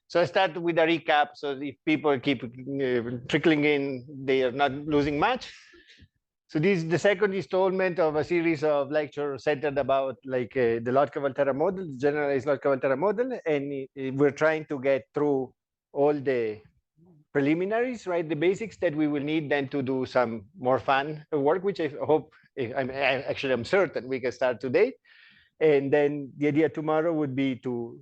So I start with a recap. So if people keep trickling in, they are not losing much. So this is the second installment of a series of lectures centered about like the Lotka-Volterra model, the generalized Lotka-Volterra model. And we're trying to get through all the preliminaries, right? The basics that we will need then to do some more fun work, which I hope, I'm certain we can start today. And then the idea tomorrow would be to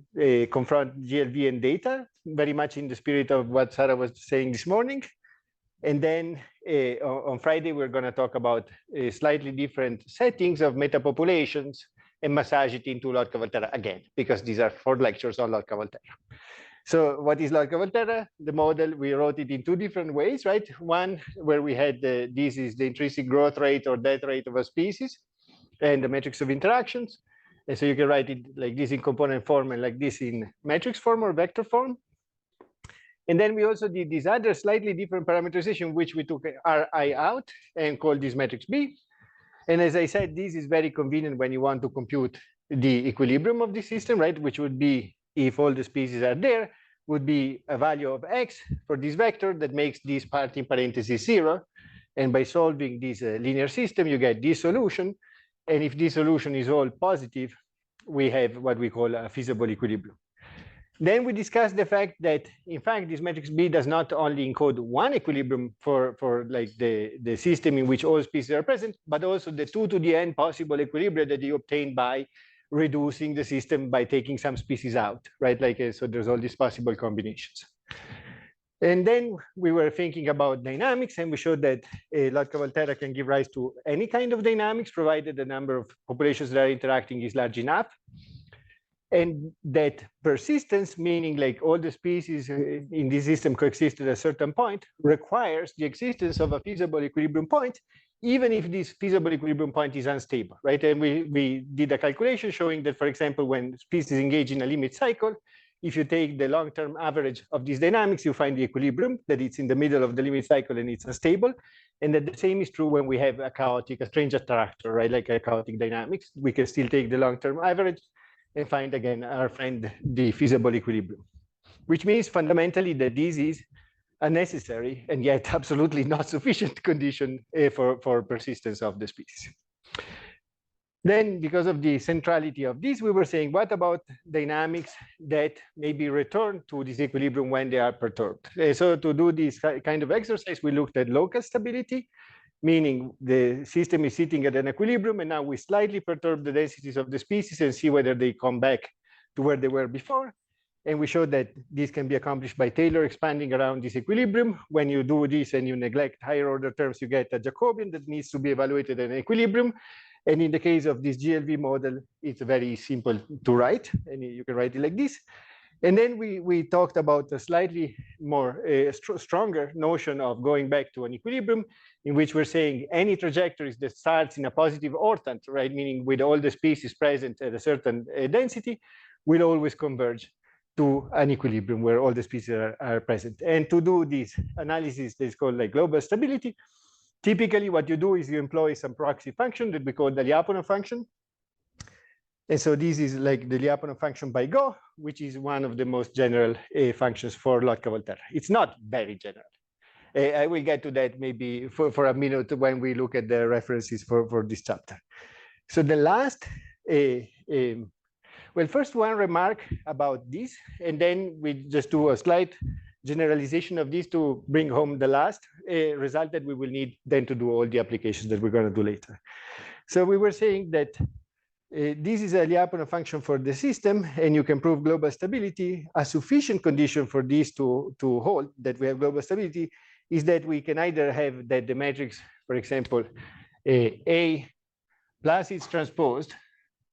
confront GLV and data, very much in the spirit of what Sarah was saying this morning. And then on Friday, we're going to talk about slightly different settings of metapopulations and massage it into Lotka-Volterra again, because these are 4 lectures on Lotka-Volterra. So what is Lotka-Volterra? The model, we wrote it in 2 different ways, right? One, where we had this is the intrinsic growth rate or death rate of a species and the matrix of interactions. And so you can write it like this in component form and like this in matrix form or vector form. And then we also did this other slightly different parameterization, which we took Ri out and called this matrix B. And as I said, this is very convenient when you want to compute the equilibrium of the system, right? Which would be, if all the species are there, would be a value of x for this vector that makes this part in parentheses 0. And by solving this linear system, you get this solution. And if this solution is all positive, we have what we call a feasible equilibrium. Then we discussed the fact that, in fact, this matrix B does not only encode one equilibrium for like the system in which all species are present, but also the 2 to the n possible equilibria that you obtain by reducing the system by taking some species out, right? Like, so there's all these possible combinations. And then we were thinking about dynamics, and we showed that Lotka-Volterra can give rise to any kind of dynamics, provided the number of populations that are interacting is large enough. And that persistence, meaning like all the species in this system coexist at a certain point, requires the existence of a feasible equilibrium point, even if this feasible equilibrium point is unstable, right? And we did a calculation showing that, for example, when species engage in a limit cycle, if you take the long-term average of these dynamics, you find the equilibrium, that it's in the middle of the limit cycle and it's unstable. And that the same is true when we have a strange attractor, right? Like a chaotic dynamics, we can still take the long-term average and find again, find the feasible equilibrium, which means fundamentally that this is a necessary and yet absolutely not sufficient condition for persistence of the species. Then, because of the centrality of this, we were saying, what about dynamics that maybe return to this equilibrium when they are perturbed? So to do this kind of exercise, we looked at local stability, meaning the system is sitting at an equilibrium, and now we slightly perturb the densities of the species and see whether they come back to where they were before. And we showed that this can be accomplished by Taylor expanding around this equilibrium. When you do this and you neglect higher order terms, you get a Jacobian that needs to be evaluated at an equilibrium. And in the case of this GLV model, it's very simple to write, and you can write it like this. And then we talked about a slightly more stronger notion of going back to an equilibrium, in which we're saying any trajectories that starts in a positive orthant, right, meaning with all the species present at a certain density, will always converge to an equilibrium where all the species are present. And to do this analysis that is called like global stability, typically what you do is you employ some proxy function that we call the Lyapunov function. And so this is like the Lyapunov function by Go, which is one of the most general functions for Lotka-Volterra. It's not very general. I will get to that maybe for a minute when we look at the references for this chapter. So the last, well, first one remark about this, and then we just do a slight generalization of this to bring home the last result that we will need then to do all the applications that we're going to do later. So we were saying that this is a Lyapunov function for the system, and you can prove global stability. A sufficient condition for this to hold, that we have global stability, is that we can either have that the matrix, for example, A plus its transposed,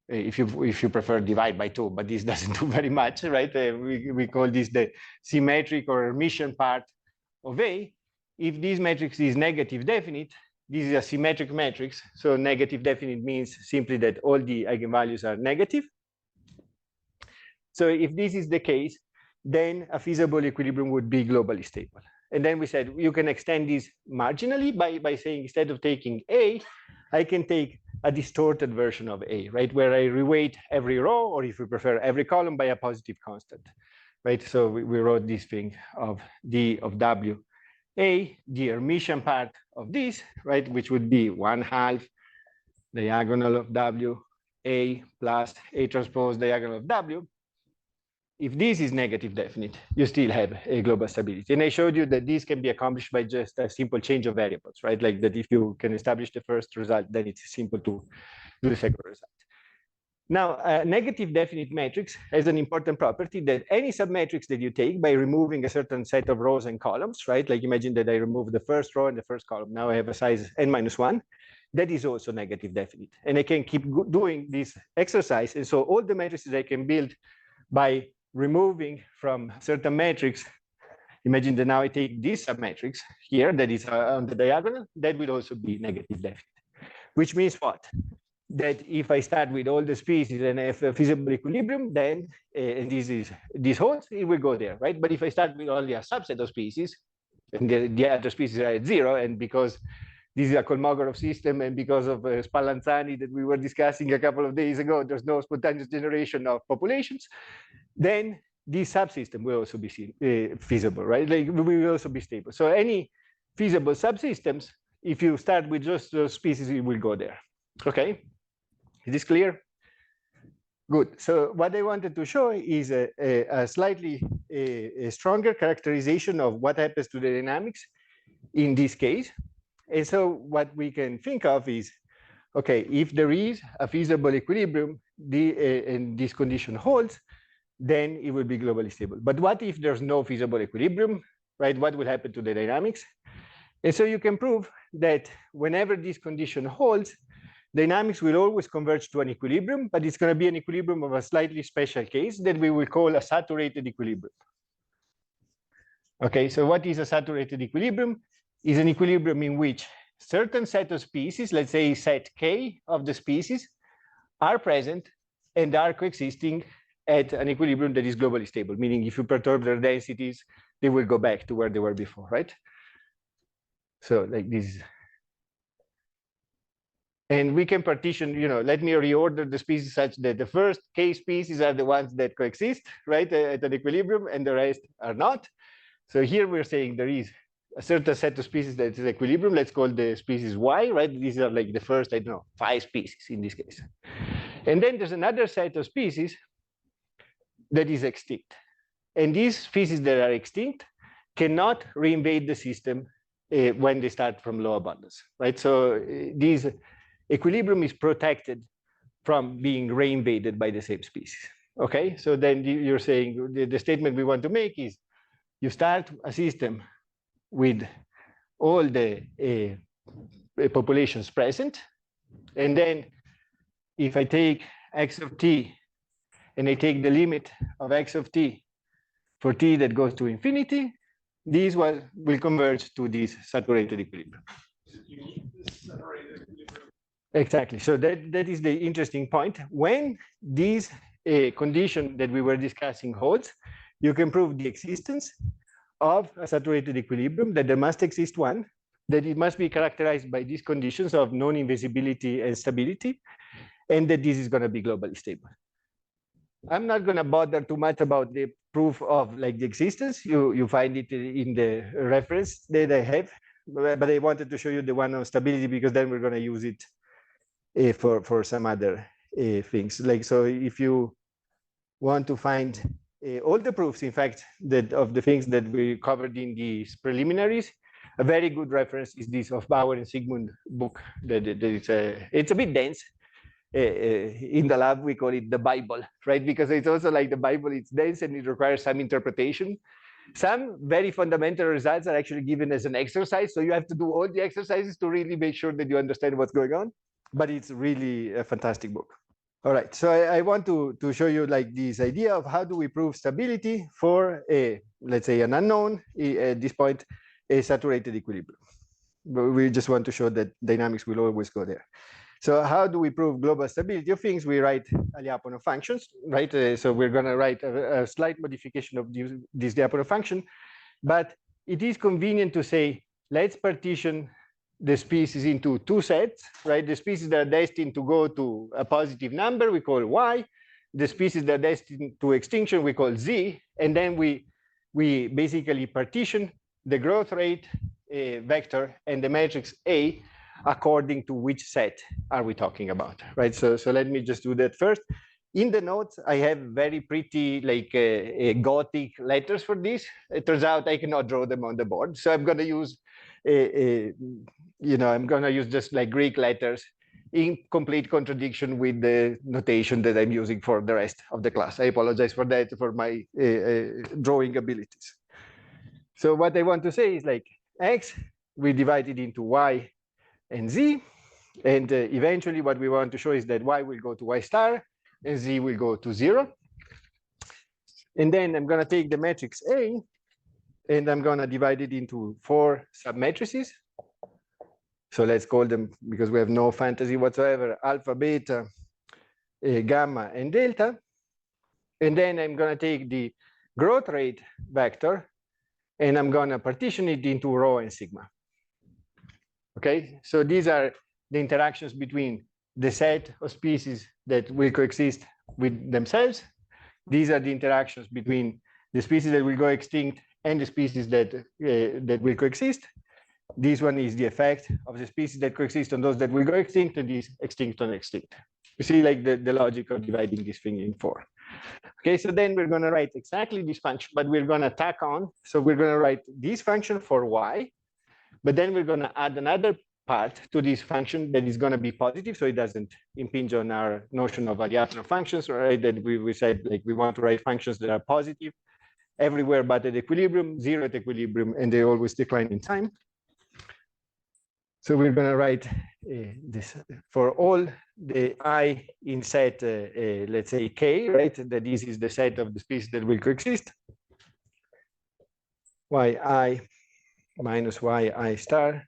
if you prefer divide by 2, but this doesn't do very much, right? We call this the symmetric or Hermitian part of A. If this matrix is negative definite, this is a symmetric matrix. So negative definite means simply that all the eigenvalues are negative. So if this is the case, then a feasible equilibrium would be globally stable. And then we said you can extend this marginally by saying instead of taking A, I can take a distorted version of A, right? Where I reweight every row, or if you prefer, every column by a positive constant. right? So we wrote this thing of D of W A, the Hermitian part of this, right, which would be 1/2 diagonal of W A plus A transpose diagonal of W. If this is negative definite, you still have a global stability. And I showed you that this can be accomplished by just a simple change of variables, right? Like that if you can establish the first result, then it's simple to do the second result. Now, a negative definite matrix has an important property that any submatrix that you take by removing a certain set of rows and columns, right? Like imagine that I remove the first row and the first column. Now I have a size n-1. That is also negative definite. And I can keep doing this exercise. And so all the matrices I can build by removing from certain matrix, imagine that now I take this submatrix here that is on the diagonal, that will also be negative definite. Which means what? That if I start with all the species and have a feasible equilibrium, then, and this holds, it will go there, right? But if I start with only a subset of species, and the other species are at 0, and because this is a Kolmogorov system, and because of Spallanzani that we were discussing a couple of days ago, there's no spontaneous generation of populations, then this subsystem will also be feasible, right? Like, we will also be stable. So any feasible subsystems, if you start with just those species, it will go there, okay? Is this clear? Good. So what I wanted to show is a slightly stronger characterization of what happens to the dynamics in this case. And so what we can think of is, okay, if there is a feasible equilibrium and this condition holds, then it will be globally stable. But what if there's no feasible equilibrium, right? What will happen to the dynamics? And so you can prove that whenever this condition holds, dynamics will always converge to an equilibrium, but it's going to be an equilibrium of a slightly special case that we will call a saturated equilibrium. Okay, so what is a saturated equilibrium? Is an equilibrium in which certain set of species, let's say set K of the species, are present and are coexisting at an equilibrium that is globally stable, meaning if you perturb their densities, they will go back to where they were before, right? So like this. And we can partition, let me reorder the species such that the first K species are the ones that coexist, right, at an equilibrium, and the rest are not. So here we're saying there is a certain set of species that is equilibrium. Let's call the species Y, right? These are like the first, 5 species in this case. And then there's another set of species that is extinct. And these species that are extinct cannot reinvade the system when they start from low abundance, right? So this equilibrium is protected from being reinvaded by the same species, okay? So then you're saying the statement we want to make is you start a system with all the populations present, and then if I take x of t and I take the limit of x of t for t that goes to infinity, these will converge to this saturated equilibrium. You need this saturated equilibrium. Exactly. So that is the interesting point. When this condition that we were discussing holds, you can prove the existence of a saturated equilibrium, that there must exist one, that it must be characterized by these conditions of non-invisibility and stability, and that this is going to be globally stable. I'm not going to bother too much about the proof of like the existence. You find it in the reference that I have, but I wanted to show you the one on stability because then we're going to use it for some other things. Like, so if you want to find all the proofs, in fact, that of the things that we covered in these preliminaries, a very good reference is this of Bauer and Sigmund book. It's a bit dense. In the lab, we call it the Bible, right? Because it's also like the Bible, it's dense and it requires some interpretation. Some very fundamental results are actually given as an exercise. So you have to do all the exercises to really make sure that you understand what's going on. But it's really a fantastic book. All right, so I want to show you like this idea of how do we prove stability for let's say an unknown, at this point, a saturated equilibrium. But we just want to show that dynamics will always go there. So how do we prove global stability of things? We write a Lyapunov functions, right? So we're going to write a slight modification of this Lyapunov function, but it is convenient to say, let's partition the species into two sets, right? The species that are destined to go to a positive number, we call Y. the species that are destined to extinction we call Z, and then we basically partition the growth rate vector and the matrix A according to which set are we talking about, right? So let me just do that first. In the notes, I have very pretty like Gothic letters for this. It turns out I cannot draw them on the board, so I'm going to use, I'm going to use just like Greek letters in complete contradiction with the notation that I'm using for the rest of the class. I apologize for that, for my drawing abilities. So what I want to say is like X, we divide it into Y and Z. And eventually what we want to show is that Y will go to Y star and Z will go to 0. And then I'm going to take the matrix A and I'm going to divide it into 4 submatrices. So let's call them, because we have no fantasy whatsoever, alpha, beta, gamma, and delta. And then I'm going to take the growth rate vector and I'm going to partition it into rho and sigma. Okay, so these are the interactions between the set of species that will coexist with themselves. These are the interactions between the species that will go extinct and the species that will coexist. This one is the effect of the species that coexist on those that will go extinct, and these extinct on extinct. You see like the logic of dividing this thing in 4. Okay, so then we're going to write exactly this function, but we're going to tack on. So we're going to write this function for Y, but then we're going to add another part to this function that is going to be positive, so it doesn't impinge on our notion of variation of functions, right? That we said like we want to write functions that are positive everywhere but at equilibrium, 0 at equilibrium, and they always decline in time. So we're going to write this for all the I in set, let's say K, right? That this is the set of the species that will coexist. Yi minus yi star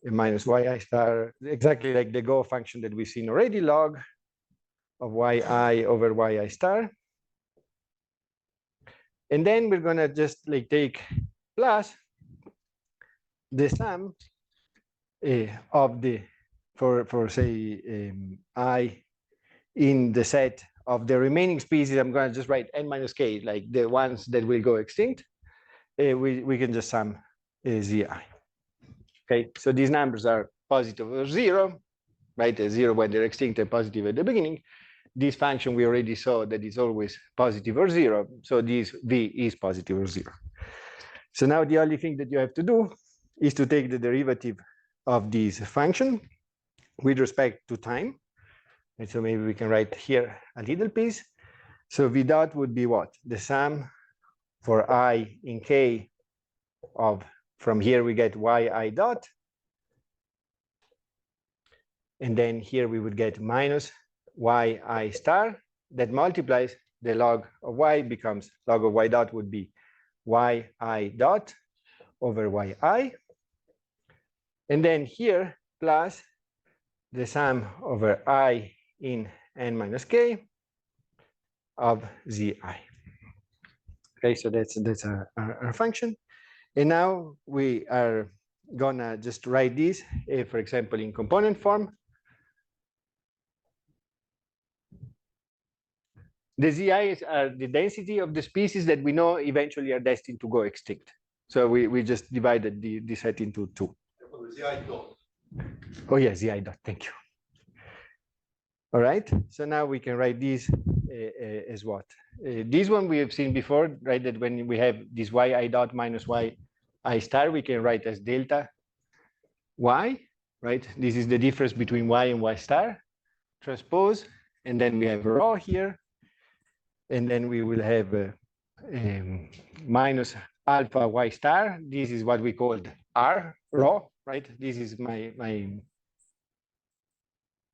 and minus yi star, exactly like the Go function that we've seen already, log of yi over yi star. And then we're going to just like take plus the sum of the, for say, I in the set of the remaining species. I'm going to just write n minus k, like the ones that will go extinct. We can just sum zi. Okay, so these numbers are positive or 0, right? 0 when they're extinct and positive at the beginning. This function we already saw that is always positive or 0. So this v is positive or 0. So now the only thing that you have to do is to take the derivative of this function with respect to time. And so maybe we can write here a little piece. So v dot would be what? The sum for I in k of, from here we get yi dot. And then here we would get minus yi star that multiplies the log of y, becomes log of y dot would be yi dot over yi. And then here plus the sum over I in n minus k of zi. Okay, so that's our function. And now we are gonna just write this, for example, in component form. The ZIs are the density of the species that we know eventually are destined to go extinct. So we just divided the set into 2. Oh yeah, ZI dot, thank you. All right, so now we can write this as what? This one we have seen before, right? That when we have this yi dot minus yi star, we can write as delta y, right? This is the difference between y and y star, transpose, and then we have rho here, and then we will have minus alpha y star. This is what we called r, rho, right? This is my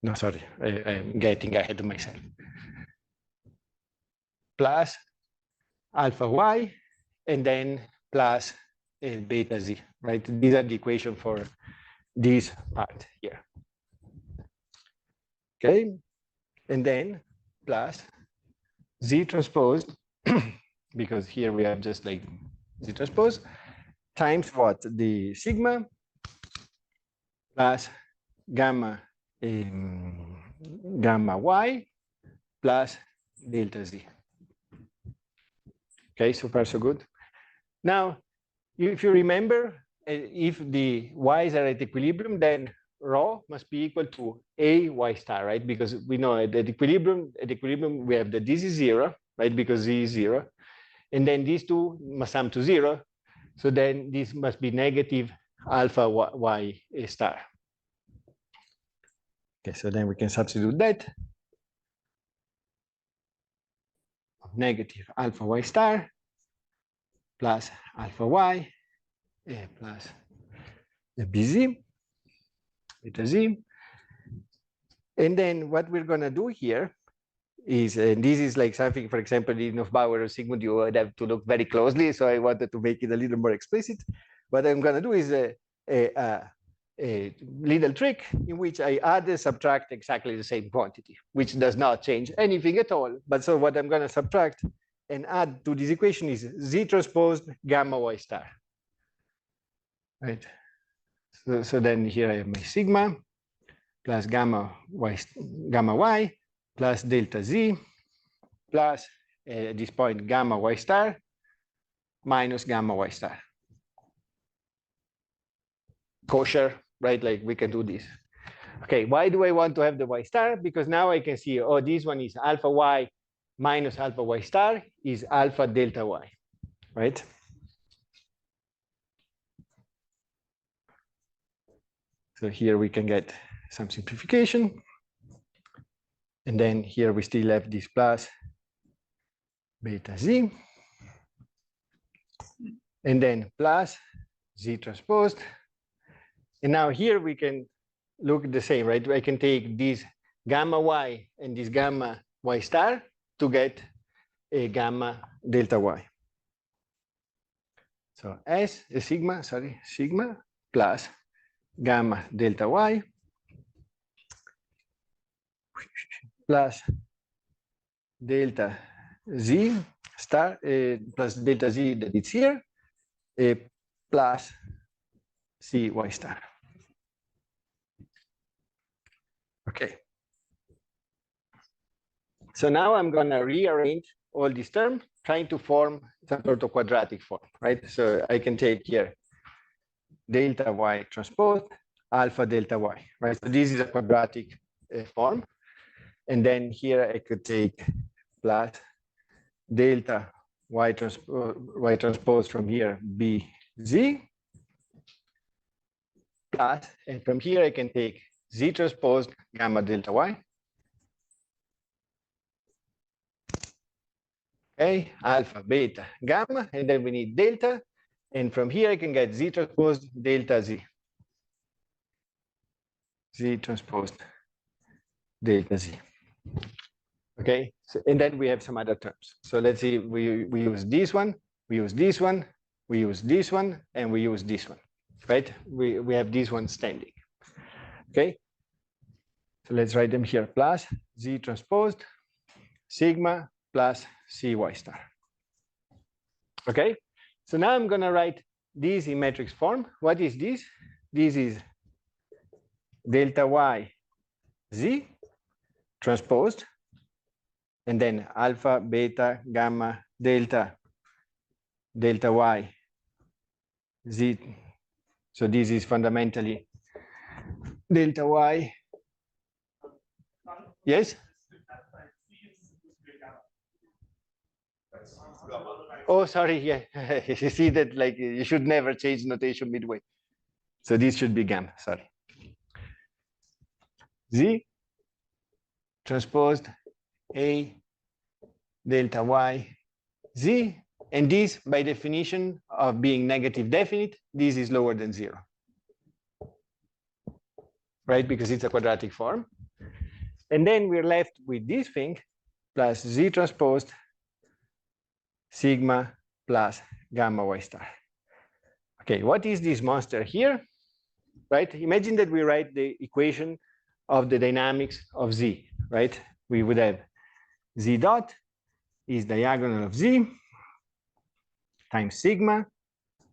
no, sorry, I'm getting ahead of myself. Plus alpha y, and then plus beta z, right? These are the equation for this part here. Okay, and then plus z transpose, because here we have just like z transpose, times what? The sigma plus gamma gamma y plus delta z. Okay, so far so good. Now, if you remember, if the y's are at equilibrium, then rho must be equal to a y star, right? Because we know at equilibrium, we have that this is 0, right? Because z is 0. And then these two must sum to 0. So then this must be negative alpha y star. Okay, so then we can substitute that. Negative alpha y star plus alpha y plus the bz, beta z. And then what we're going to do here is, and this is like something, for example, in Bauer or Sigmund, you would have to look very closely. So I wanted to make it a little more explicit. What I'm going to do is a little trick in which I add and subtract exactly the same quantity, which does not change anything at all. But so what I'm going to subtract and add to this equation is z transposed gamma y star. Right. So then here I have my sigma plus gamma y plus delta z plus at this point gamma y star minus gamma y star. Kosher, right? Like we can do this. Okay, why do I want to have the y star? Because now I can see, oh, this one is alpha y minus alpha y star is alpha delta y, right? So here we can get some simplification. And then here we still have this plus beta z. And then plus z transposed. And now here we can look the same, right? I can take this gamma y and this gamma y star to get a gamma delta y. So S is sigma plus gamma delta y plus delta z star plus delta z that it's here plus cy star. Okay. So now I'm going to rearrange all these terms, trying to form some sort of quadratic form, right? So I can take here delta y transpose alpha delta y, right? So this is a quadratic form. And then here I could take plus delta y transpose from here bz plus, and from here I can take z transpose gamma delta y. Okay, alpha, beta, gamma, and then we need delta. And from here I can get z transpose delta z. Z transpose delta z. Okay, so, and then we have some other terms. So let's see, we use this one, we use this one, we use this one, and we use this one, right? We have this one standing. Okay, so let's write them here, plus z transposed sigma plus cy star. Okay, so now I'm going to write this in matrix form. What is this? This is delta y z transposed, and then alpha, beta, gamma, delta y z. So this is fundamentally delta y. Yes? Oh, sorry, yeah. You see that, like, you should never change notation midway. So this should be gamma, sorry. Z transposed A delta y z, and this, by definition of being negative definite, this is lower than 0. Right, because it's a quadratic form. And then we're left with this thing, plus z transposed sigma plus gamma y star. Okay, what is this monster here? Right, imagine that we write the equation of the dynamics of z, right? We would have z dot is diagonal of z times sigma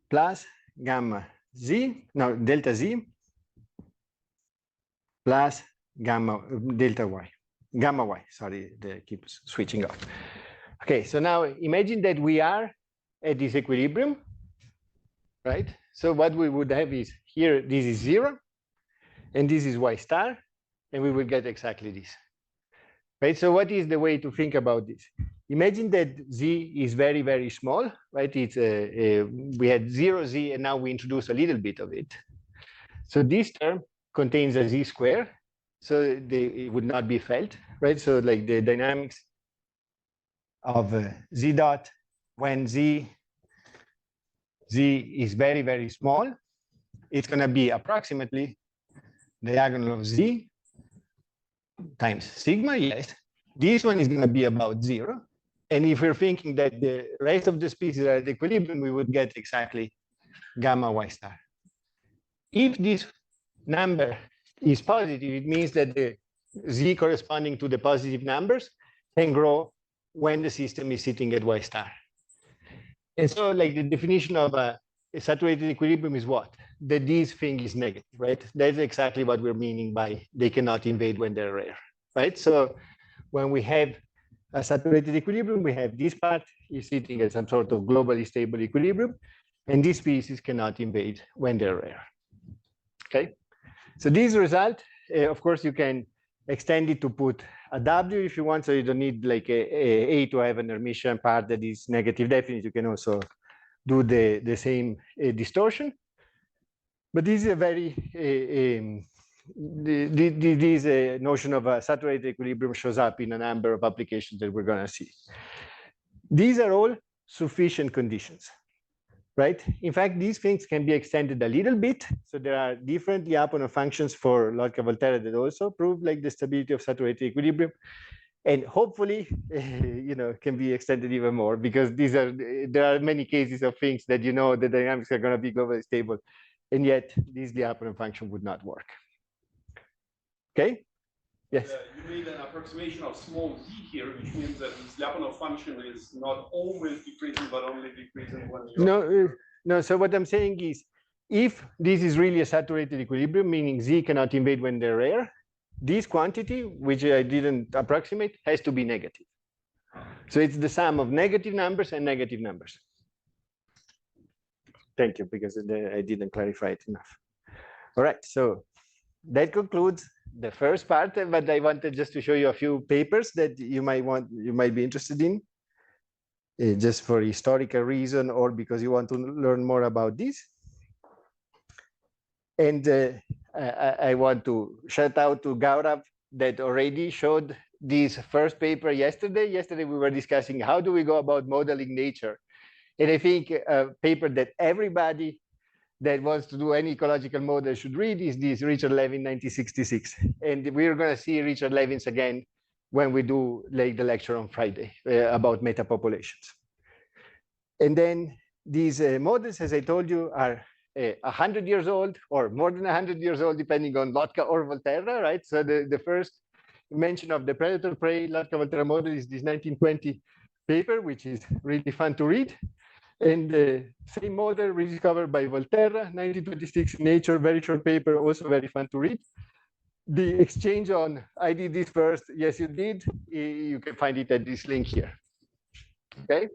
plus gamma z, no, delta z plus gamma delta y. gamma y. Sorry, they keep switching off. Okay, so now imagine that we are at this equilibrium, right? So what we would have is here, this is 0, and this is y star, and we will get exactly this. Right, so what is the way to think about this? Imagine that z is very, very small, right? It's we had 0z, and now we introduce a little bit of it. So this term contains a z square, so it would not be felt, right? So like the dynamics of z dot when z is very, very small, it's going to be approximately diagonal of z times sigma, yes. This one is going to be about 0. And if we're thinking that the rest of the species are at equilibrium, we would get exactly gamma y star. If this number is positive, it means that the z corresponding to the positive numbers can grow when the system is sitting at y star. And so like the definition of a saturated equilibrium is what? That this thing is negative, right? That's exactly what we're meaning by they cannot invade when they're rare, right? So when we have a saturated equilibrium, we have this part is sitting at some sort of globally stable equilibrium, and this species cannot invade when they're rare. Okay, so this result, of course, you can extend it to put a W if you want, so you don't need like a to have an Hermitian part that is negative definite. You can also do the same distortion. But this is a very, this notion of a saturated equilibrium shows up in a number of applications that we're going to see. These are all sufficient conditions, right? In fact, these things can be extended a little bit. So there are different Lyapunov functions for Lotka-Volterra that also prove like the stability of saturated equilibrium. And hopefully, you know, can be extended even more because there are many cases of things that, you know, the dynamics are going to be globally stable. And yet, this Lyapunov function would not work. Okay? Yes? You made an approximation of small z here, which means that this Lyapunov function is not always decreasing, but only decreasing when you're... No, so what I'm saying is, if this is really a saturated equilibrium, meaning z cannot invade when they're rare, this quantity, which I didn't approximate, has to be negative. So it's the sum of negative numbers and negative numbers. Thank you, because I didn't clarify it enough. All right, so that concludes the first part, but I wanted just to show you a few papers that you might be interested in, just for historical reason or because you want to learn more about this. And I want to shout out to Gaurav that already showed this first paper yesterday. Yesterday we were discussing how do we go about modeling nature. And I think a paper that everybody that wants to do any ecological model should read is this Richard Levin 1966. And we're going to see Richard Levin's again when we do like the lecture on Friday about metapopulations. And then these models, as I told you, are 100 years old or more than 100 years old, depending on Lotka or Volterra, right? So the first mention of the predator-prey Lotka-Volterra model is this 1920 paper, which is really fun to read. And the same model rediscovered by Volterra, 1926 in Nature, very short paper, also very fun to read. The exchange on, I did this first, yes, you did. You can find it at this link here. Okay.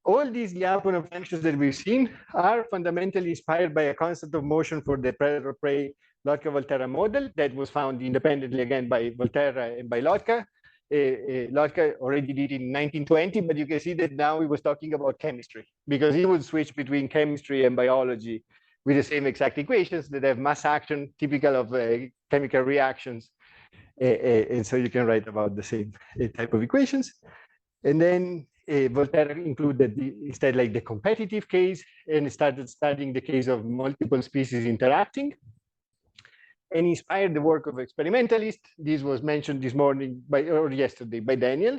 All these Lyapunov functions that we've seen are fundamentally inspired by a concept of motion for the predator-prey Lotka-Volterra model that was found independently again by Volterra and by Lotka. Lotka already did it in 1920, but you can see that now he was talking about chemistry because he would switch between chemistry and biology with the same exact equations that have mass action typical of chemical reactions. And so you can write about the same type of equations. And then Volterra included instead like the competitive case and started studying the case of multiple species interacting. And inspired the work of experimentalists. This was mentioned this morning or yesterday by Daniel,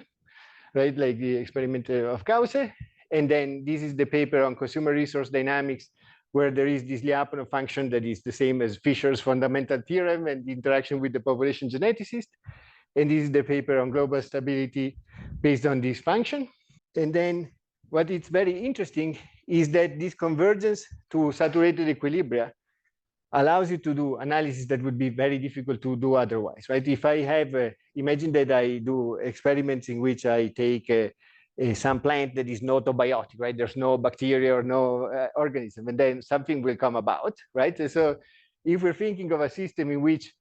right? Like the experiment of Krause. And then this is the paper on consumer resource dynamics, where there is this Lyapunov function that is the same as Fisher's fundamental theorem and the interaction with the population geneticist. And this is the paper on global stability based on this function. And then what is very interesting is that this convergence to saturated equilibria allows you to do analysis that would be very difficult to do otherwise, right? If I have, imagine that I do experiments in which I take some plant that is not abiotic, right? There's no bacteria or no organism, and then something will come about, right? So if we're thinking of a system in which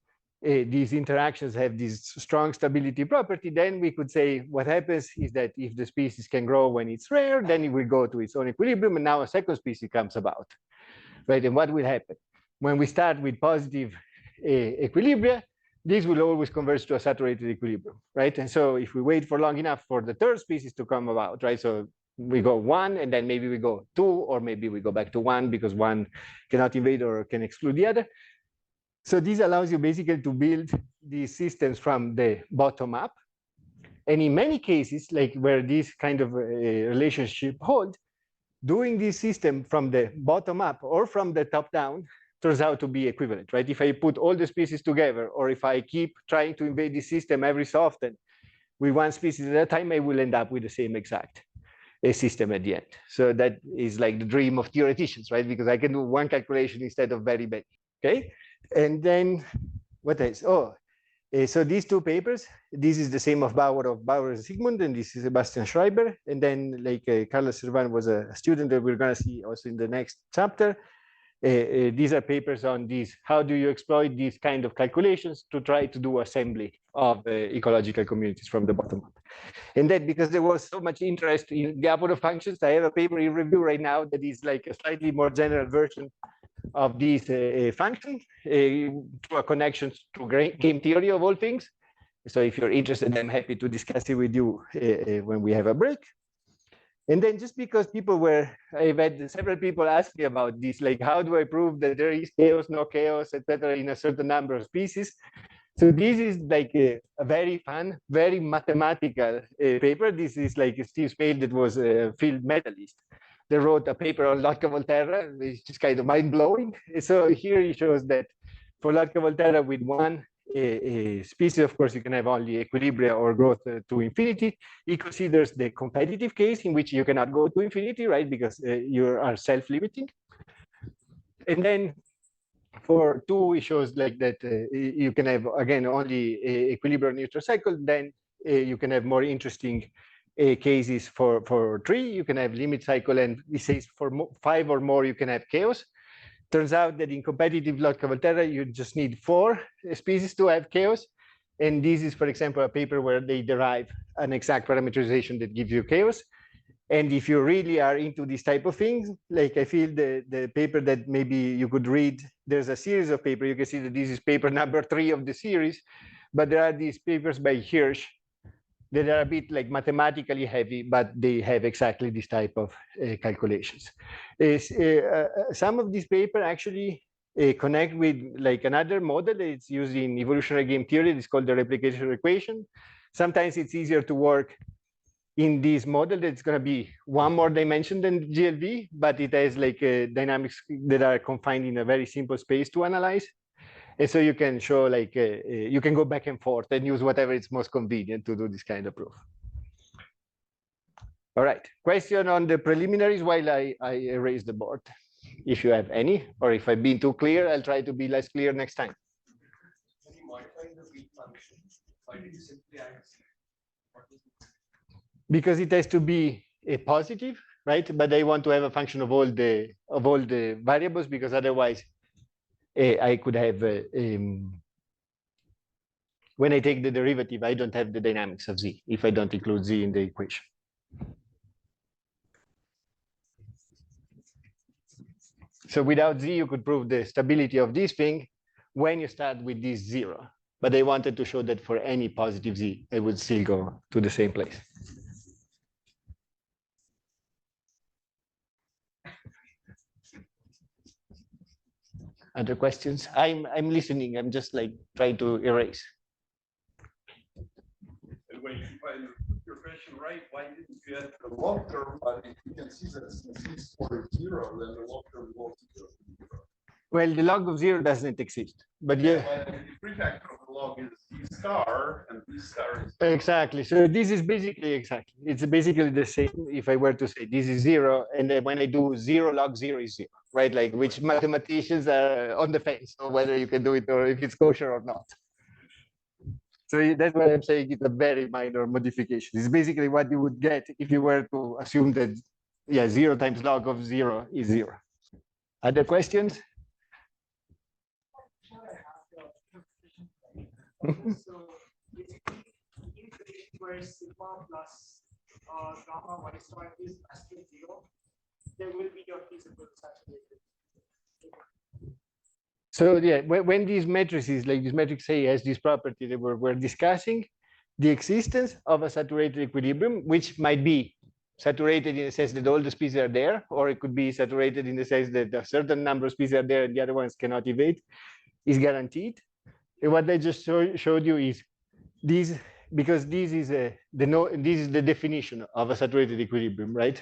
these interactions have this strong stability property, then we could say what happens is that if the species can grow when it's rare, then it will go to its own equilibrium, and now a second species comes about, right? And what will happen? When we start with positive equilibria, this will always converge to a saturated equilibrium, right? And so if we wait for long enough for the third species to come about, right? So we go 1, and then maybe we go 2, or maybe we go back to 1 because one cannot invade or can exclude the other. So this allows you basically to build these systems from the bottom up. And in many cases, like where this kind of relationship hold, doing this system from the bottom up or from the top down turns out to be equivalent, right? If I put all the species together, or if I keep trying to invade the system every so often with one species at a time, I will end up with the same exact system at the end. So that is like the dream of theoreticians, right? Because I can do one calculation instead of very many, okay? And then what else? Oh, so these two papers, this is the same of Bauer and Sigmund, and this is Sebastian Schreiber. And then like Carlos Servan was a student that we're gonna see also in the next chapter. These are papers on this. How do you exploit these kind of calculations to try to do assembly of ecological communities from the bottom up? And then because there was so much interest in the upward of functions, I have a paper in review right now that is like a slightly more general version of these functions through a connection to game theory of all things. So if you're interested, I'm happy to discuss it with you when we have a break. And then just because I've had several people ask me about this, like how do I prove that there is chaos, no chaos, etc., in a certain number of species? So this is like a very fun, very mathematical paper. This is like Steve Spade, that was a field medalist. They wrote a paper on Lotka Volterra, which is kind of mind-blowing. So here he shows that for Lotka Volterra with one species, of course, you can have only equilibria or growth to infinity. He considers the competitive case in which you cannot go to infinity, right? Because you are self-limiting. And then for 2, it shows like that you can have, again, only equilibrium neutral cycle. Then you can have more interesting cases for 3. You can have limit cycle, and it says for 5 or more, you can have chaos. Turns out that in competitive Lotka Volterra, you just need 4 species to have chaos. And this is, for example, a paper where they derive an exact parameterization that gives you chaos. And if you really are into this type of things, like I feel the paper that maybe you could read, there's a series of papers. You can see that this is paper number 3 of the series, but there are these papers by Hirsch that are a bit like mathematically heavy, but they have exactly this type of calculations. Some of these papers actually connect with like another model that it's used in evolutionary game theory. It's called the replication equation. Sometimes it's easier to work in this model that's going to be one more dimension than GLV, but it has like dynamics that are confined in a very simple space to analyze. And so you can show like, you can go back and forth and use whatever is most convenient to do this kind of proof. All right, question on the preliminaries while I erase the board, if you have any, or if I've been too clear, I'll try to be less clear next time. Because it has to be a positive, right? But I want to have a function of all the variables, because otherwise I could have, when I take the derivative, I don't have the dynamics of z if I don't include z in the equation. So without z, you could prove the stability of this thing when you start with this 0. But I wanted to show that for any positive z, it would still go to the same place. Other questions? I'm listening. I'm just like trying to erase. When you find your question right, why didn't you add the log term? But if you can see that since it's for 0, then the log term goes to 0. Well, the log of 0 doesn't exist. But yeah. The prefactor of the log log is D star, and D star is exactly. So this is basically exactly. It's basically the same. If I were to say this is 0, and then when I do 0 log 0 is 0, right? Like which mathematicians are on the fence or whether you can do it or if it's kosher or not. So that's why I'm saying it's a very minor modification. It's basically what you would get if you were to assume that, yeah, 0 times log of 0 is 0. Other questions? So basically, in situation where sigma plus gamma y star is less than 0, there will be a feasible saturated. So yeah, when these matrices, like this matrix A has this property that we're discussing, the existence of a saturated equilibrium, which might be saturated in the sense that all the species are there, or it could be saturated in the sense that a certain number of species are there and the other ones cannot evade, is guaranteed. And what I just showed you is this, because this is the definition of a saturated equilibrium, right?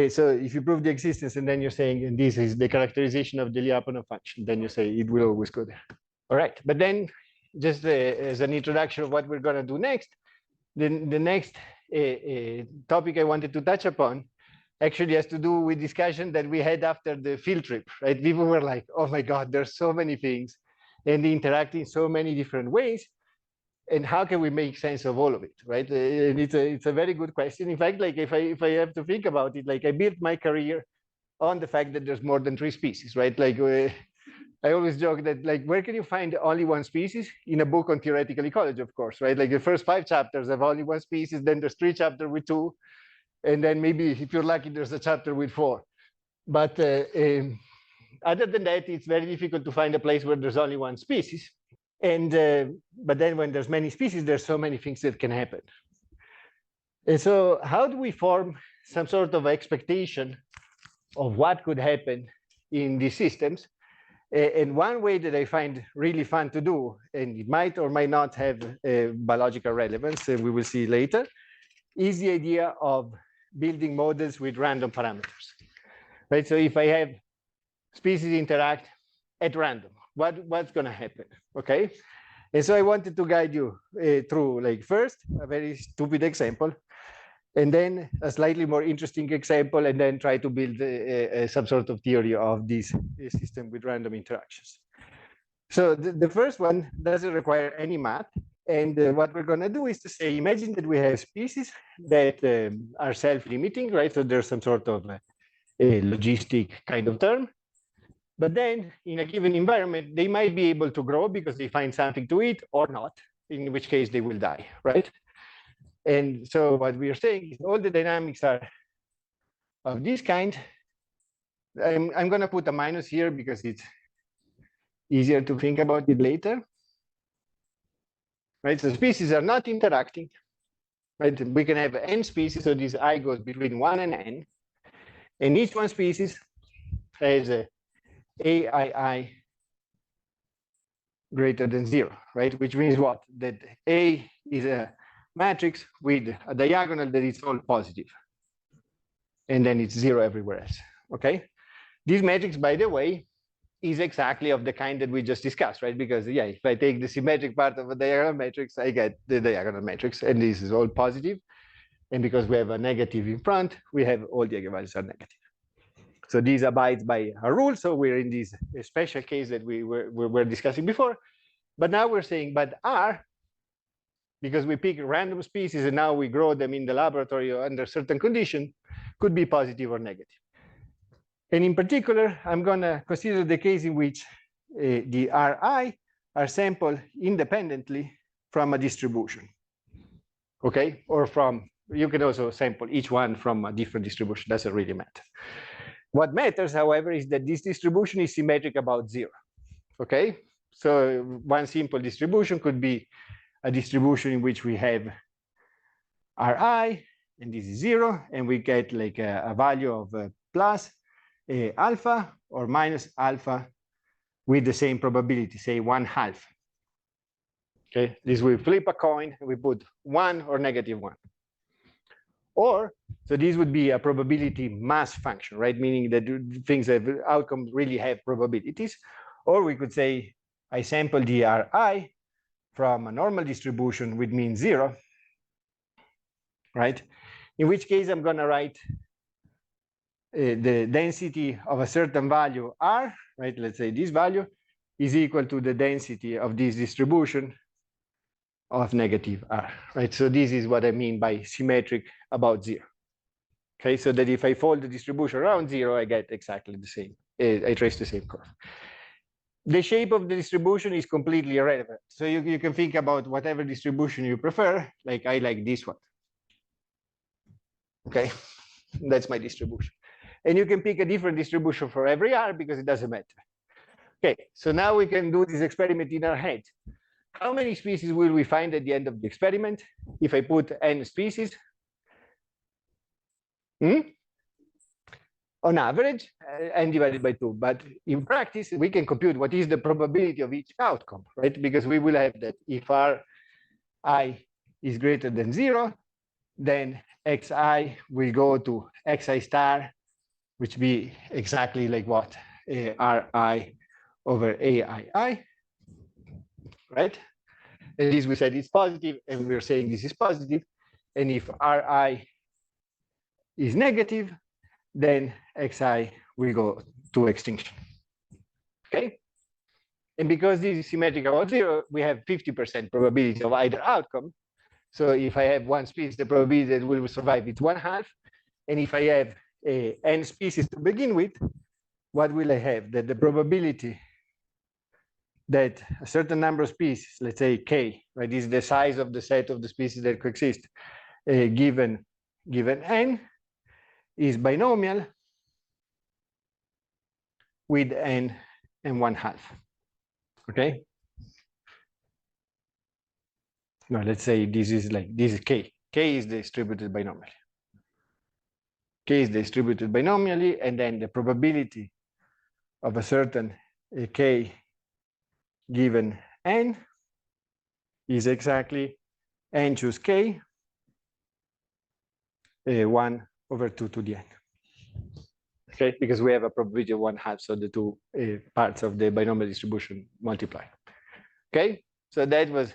So if you prove the existence and then you're saying, and this is the characterization of the Lyapunov function, then you say it will always go there. All right, but then just as an introduction of what we're going to do next, then the next topic I wanted to touch upon actually has to do with discussion that we had after the field trip, right? People were like, oh my God, there's so many things and they interact in so many different ways. And how can we make sense of all of it, right? And it's a very good question. In fact, like if I have to think about it, like I built my career on the fact that there's more than 3 species, right? Like I always joke that like where can you find only 1 species? In a book on theoretical ecology, of course, right? Like the first 5 chapters have only 1 species, then there's 3 chapters with 2, and then maybe if you're lucky, there's a chapter with 4. But other than that, it's very difficult to find a place where there's only 1 species. And but then when there's many species, there's so many things that can happen. And so how do we form some sort of expectation of what could happen in these systems? And one way that I find really fun to do, and it might or might not have biological relevance, and we will see later, is the idea of building models with random parameters. Right? So if I have species interact at random, what's going to happen? Okay. And so I wanted to guide you through, like, first a very stupid example, and then a slightly more interesting example, and then try to build some sort of theory of this system with random interactions. So the first one doesn't require any math. And what we're going to do is to say, imagine that we have species that are self-limiting, right? So there's some sort of a logistic kind of term. But then in a given environment, they might be able to grow because they find something to eat or not, in which case they will die, right? And so what we are saying is all the dynamics are of this kind. I'm going to put a minus here because it's easier to think about it later. Right, so species are not interacting. Right, we can have n species, so this I goes between 1 and n, and each one species has a AII greater than 0, right? Which means what? That A is a matrix with a diagonal that is all positive, and then it's 0 everywhere else. Okay, this matrix, by the way, is exactly of the kind that we just discussed, right? Because yeah, if I take the symmetric part of a diagonal matrix, I get the diagonal matrix, and this is all positive. And because we have a negative in front, we have all the eigenvalues are negative. So these abides by a rule. So we're in this special case that we were discussing before. But now we're saying, but R, because we pick random species and now we grow them in the laboratory under certain condition, could be positive or negative. And in particular, I'm going to consider the case in which the Ri are sampled independently from a distribution. Okay, or from, you can also sample each one from a different distribution. Doesn't really matter. What matters, however, is that this distribution is symmetric about 0. Okay, so one simple distribution could be a distribution in which we have Ri, and this is 0, and we get like a value of plus alpha or minus alpha with the same probability, say 1/2. Okay, this we flip a coin and we put 1 or -1. Or, so this would be a probability mass function, right? Meaning that things that outcomes really have probabilities. Or we could say, I sample the Ri, from a normal distribution with mean 0, right? In which case I'm going to write the density of a certain value R, right? Let's say this value is equal to the density of this distribution of negative R, right? So this is what I mean by symmetric about 0. Okay, so that if I fold the distribution around 0, I get exactly the same. I trace the same curve. The shape of the distribution is completely irrelevant. So you can think about whatever distribution you prefer, like I like this one. Okay, that's my distribution. And you can pick a different distribution for every R because it doesn't matter. Okay, so now we can do this experiment in our head. How many species will we find at the end of the experiment if I put n species? On average, n divided by 2. But in practice, we can compute what is the probability of each outcome, right? Because we will have that if Ri is greater than 0, then xi will go to xi star, which be exactly like what? Ri over aii, right? And this we said is positive, and we're saying this is positive. And if Ri is negative, then xi will go to extinction. Okay? And because this is symmetrical about 0, we have 50% probability of either outcome. So if I have one species, the probability that will survive is 1/2. And if I have n species to begin with, what will I have? That the probability that a certain number of species, let's say k, right, is the size of the set of the species that coexist, given n, is binomial with n and 1/2. Okay. No, let's say this is k. K is distributed binomially. K is distributed binomially, and then the probability of a certain k given n is exactly n choose k 1/2 to the n. Okay, because we have a probability of 1/2, so the two parts of the binomial distribution multiply. Okay, so that was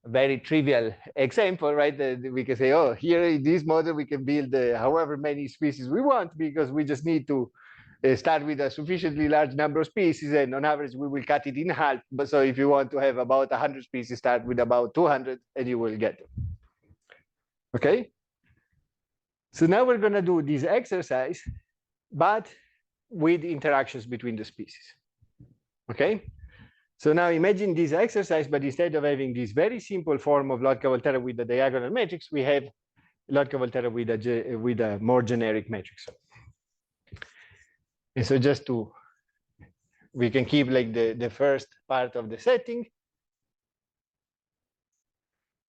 a very trivial example, right? We can say, oh, here in this model we can build however many species we want, because we just need to start with a sufficiently large number of species, and on average we will cut it in half. But so if you want to have about 100 species, start with about 200 and you will get them. Okay, so now we're going to do this exercise, but with interactions between the species. Okay, so now imagine this exercise, but instead of having this very simple form of Lotka-Volterra with the diagonal matrix, we have Lotka-Volterra with a more generic matrix. And so just to, we can keep like the first part of the setting.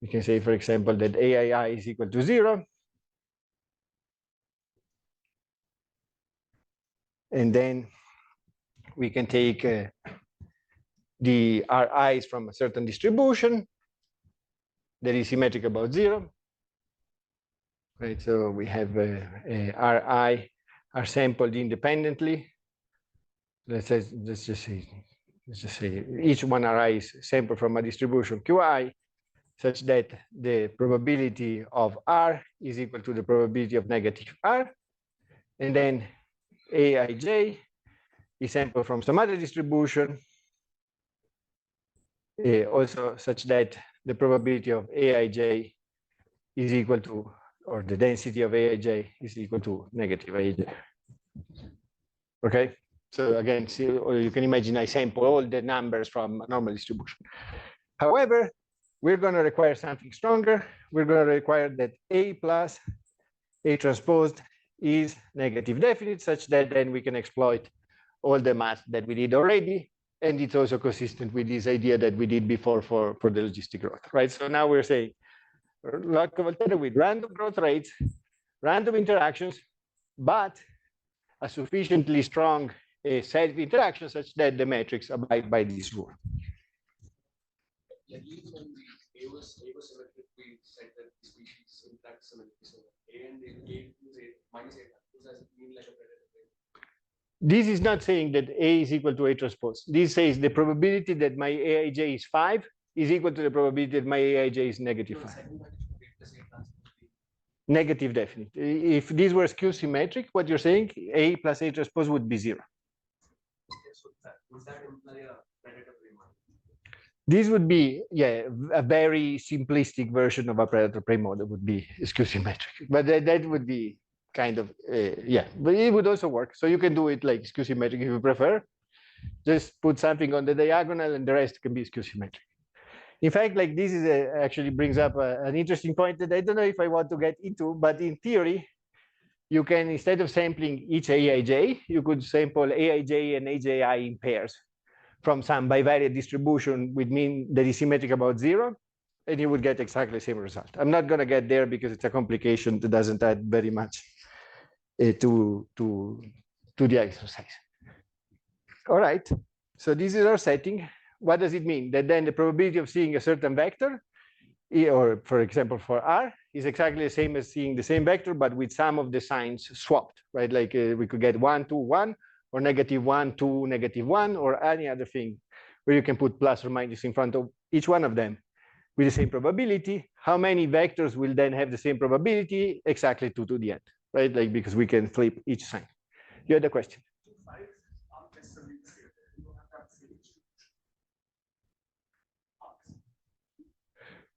We can say, for example, that aii is equal to 0. And then we can take the Ri's from a certain distribution that is symmetric about 0. Right, so we have Ri are sampled independently. Let's just say each one Ri is sampled from a distribution Qi, such that the probability of R is equal to the probability of negative R. And then Aij is sampled from some other distribution, also such that the probability of Aij is equal to, or the density of Aij is equal to negative Aij. Okay, so again, see, you can imagine I sample all the numbers from a normal distribution. However, we're going to require something stronger. We're going to require that A plus A transposed is negative definite, such that then we can exploit all the math that we did already. And it's also consistent with this idea that we did before for the logistic growth, right? So now we're saying Lotka-Volterra with random growth rates, random interactions, but a sufficiently strong set of interactions such that the metrics abide by this rule. Like even when A was symmetric, we said that the species syntax symmetry. So A and A minus A, does it mean like a predator? This is not saying that A is equal to A transpose. This says the probability that my Aij is 5 is equal to the probability that my Aij is negative 5. Negative definite. If these were skew symmetric, what you're saying, A plus A transpose would be 0. Would that imply a predator prime? This would be, yeah, a very simplistic version of a predator prime model would be skew symmetric. But that would be kind of, yeah, but it would also work. So you can do it like skew symmetric if you prefer. Just put something on the diagonal and the rest can be skew symmetric. In fact, like this is actually brings up an interesting point that I don't know if I want to get into, but in theory, you can, instead of sampling each Aij, you could sample Aij and Aji in pairs from some bivariate distribution with mean that is symmetric about 0, and you would get exactly the same result. I'm not going to get there because it's a complication that doesn't add very much to the exercise. All right, so this is our setting. What does it mean? That then the probability of seeing a certain vector, or for example for R, is exactly the same as seeing the same vector, but with some of the signs swapped, right? Like we could get 1, 2, 1, or -1, 2, -1, or any other thing where you can put plus or minus in front of each one of them with the same probability. How many vectors will then have the same probability? Exactly 2 to the n, right? Like because we can flip each sign. You had a question?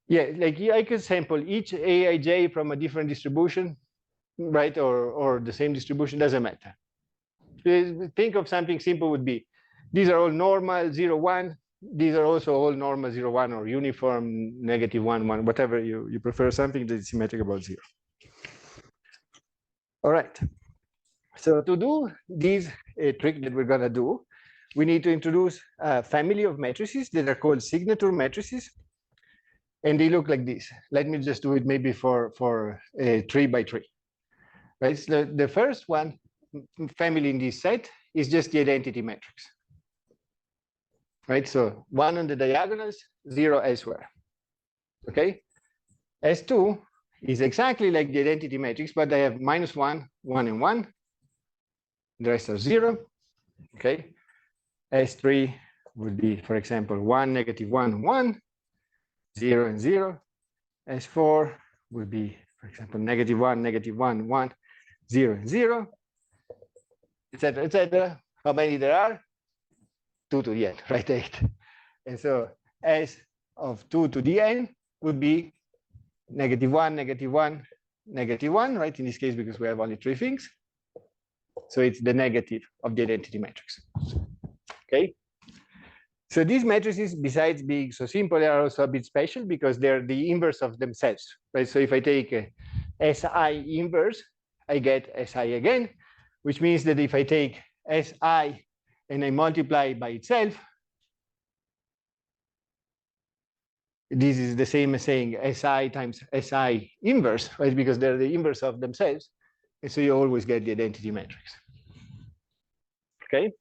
Yeah, like I can sample each Aij from a different distribution, right? Or the same distribution, doesn't matter. Think of something simple would be, these are all normal 0, 1. These are also all normal 0, 1 or uniform -1, 1, whatever you prefer, something that is symmetric about 0. All right. So to do this trick that we're going to do, we need to introduce a family of matrices that are called signature matrices. And they look like this. Let me just do it maybe for 3 by 3. Right? So the first one family in this set is just the identity matrix. Right? So 1 on the diagonals, 0 elsewhere. Okay? S2 is exactly like the identity matrix, but I have -1, 1, and 1. The rest are 0. Okay? S3 would be, for example, 1, -1, 1. 0 and 0. S4 would be, for example, -1, -1, 1, 0 and 0, etc., etc. How many there are? 2 to the n, right? 8. And so S of 2 to the n would be -1, -1, -1, right? In this case, because we have only 3 things. So it's the negative of the identity matrix. Okay? So these matrices, besides being so simple, they are also a bit special because they're the inverse of themselves, right? So if I take a SI inverse, I get SI again, which means that if I take SI and I multiply by itself, this is the same as saying SI times SI inverse, right? Because they're the inverse of themselves. And so you always get the identity matrix. Okay?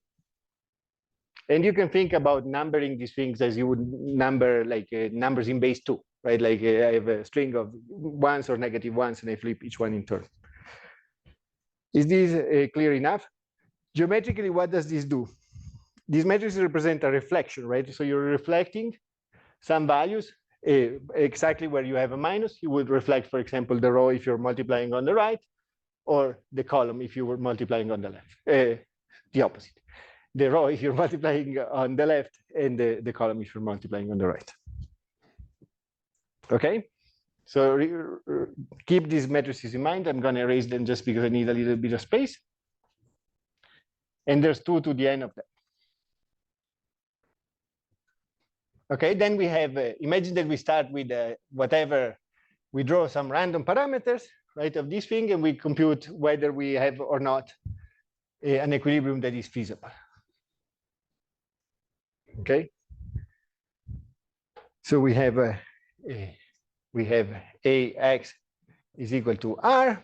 And you can think about numbering these things as you would number like numbers in base 2, right? Like I have a string of 1s or -1s and I flip each one in turn. Is this clear enough? Geometrically, what does this do? These matrices represent a reflection, right? So you're reflecting some values exactly where you have a minus. You would reflect, for example, the row if you're multiplying on the right, or the column if you were multiplying on the left. The opposite. The row if you're multiplying on the left, and the column if you're multiplying on the right. Okay, so keep these matrices in mind. I'm going to erase them just because I need a little bit of space. And there's 2 to the n of them. Okay, then we have, imagine that we start with whatever, we draw some random parameters, right, of this thing, and we compute whether we have or not an equilibrium that is feasible. Okay, so we have AX is equal to R,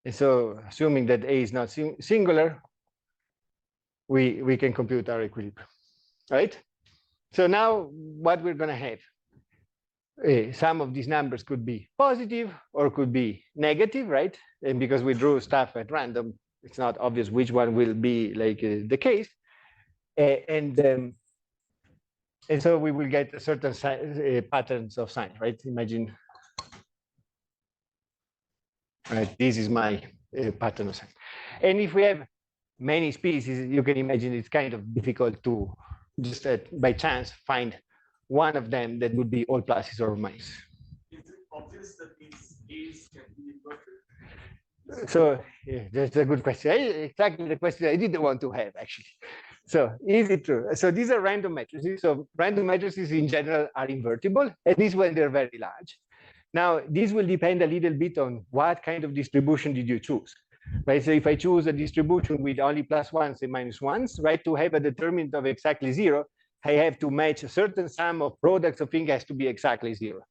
and so assuming that A is not singular, we can compute our equilibrium, right? So now what we're going to have, some of these numbers could be positive or could be negative, right? And because we drew stuff at random, it's not obvious which one will be like the case. And And so we will get a certain patterns of sign, right? Imagine, right, this is my pattern of sign. And if we have many species, you can imagine it's kind of difficult to just by chance find one of them that would be all pluses or minuses. Is it obvious that these A's can be inverted? So yeah, that's a good question. Exactly the question I didn't want to have, actually. So is it true? So these are random matrices. So random matrices in general are invertible, at least when they're very large. Now, this will depend a little bit on what kind of distribution did you choose, right? So if I choose a distribution with only +1s and -1s, right, to have a determinant of exactly 0, I have to match a certain sum of products of things has to be exactly 0.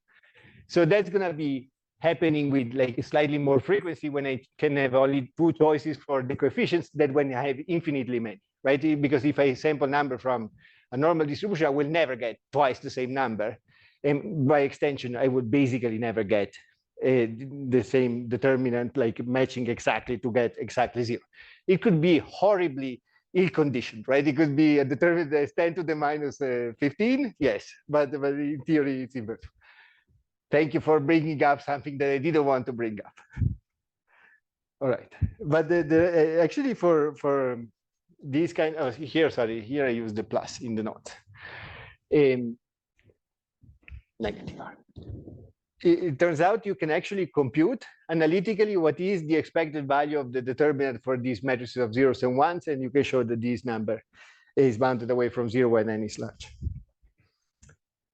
So that's going to be happening with like slightly more frequency when I can have only 2 choices for the coefficients than when I have infinitely many, right? Because if I sample number from a normal distribution, I will never get twice the same number. And by extension, I would basically never get the same determinant, like matching exactly to get exactly 0. It could be horribly ill-conditioned, right? It could be a determinant that is 10 to the minus 15, yes, but in theory, it's invertible. Thank you for bringing up something that I didn't want to bring up. All right, but actually for this kind of here I use the plus in the note. Negative. It turns out you can actually compute analytically what is the expected value of the determinant for these matrices of zeros and ones, and you can show that this number is bounded away from 0 when n is large.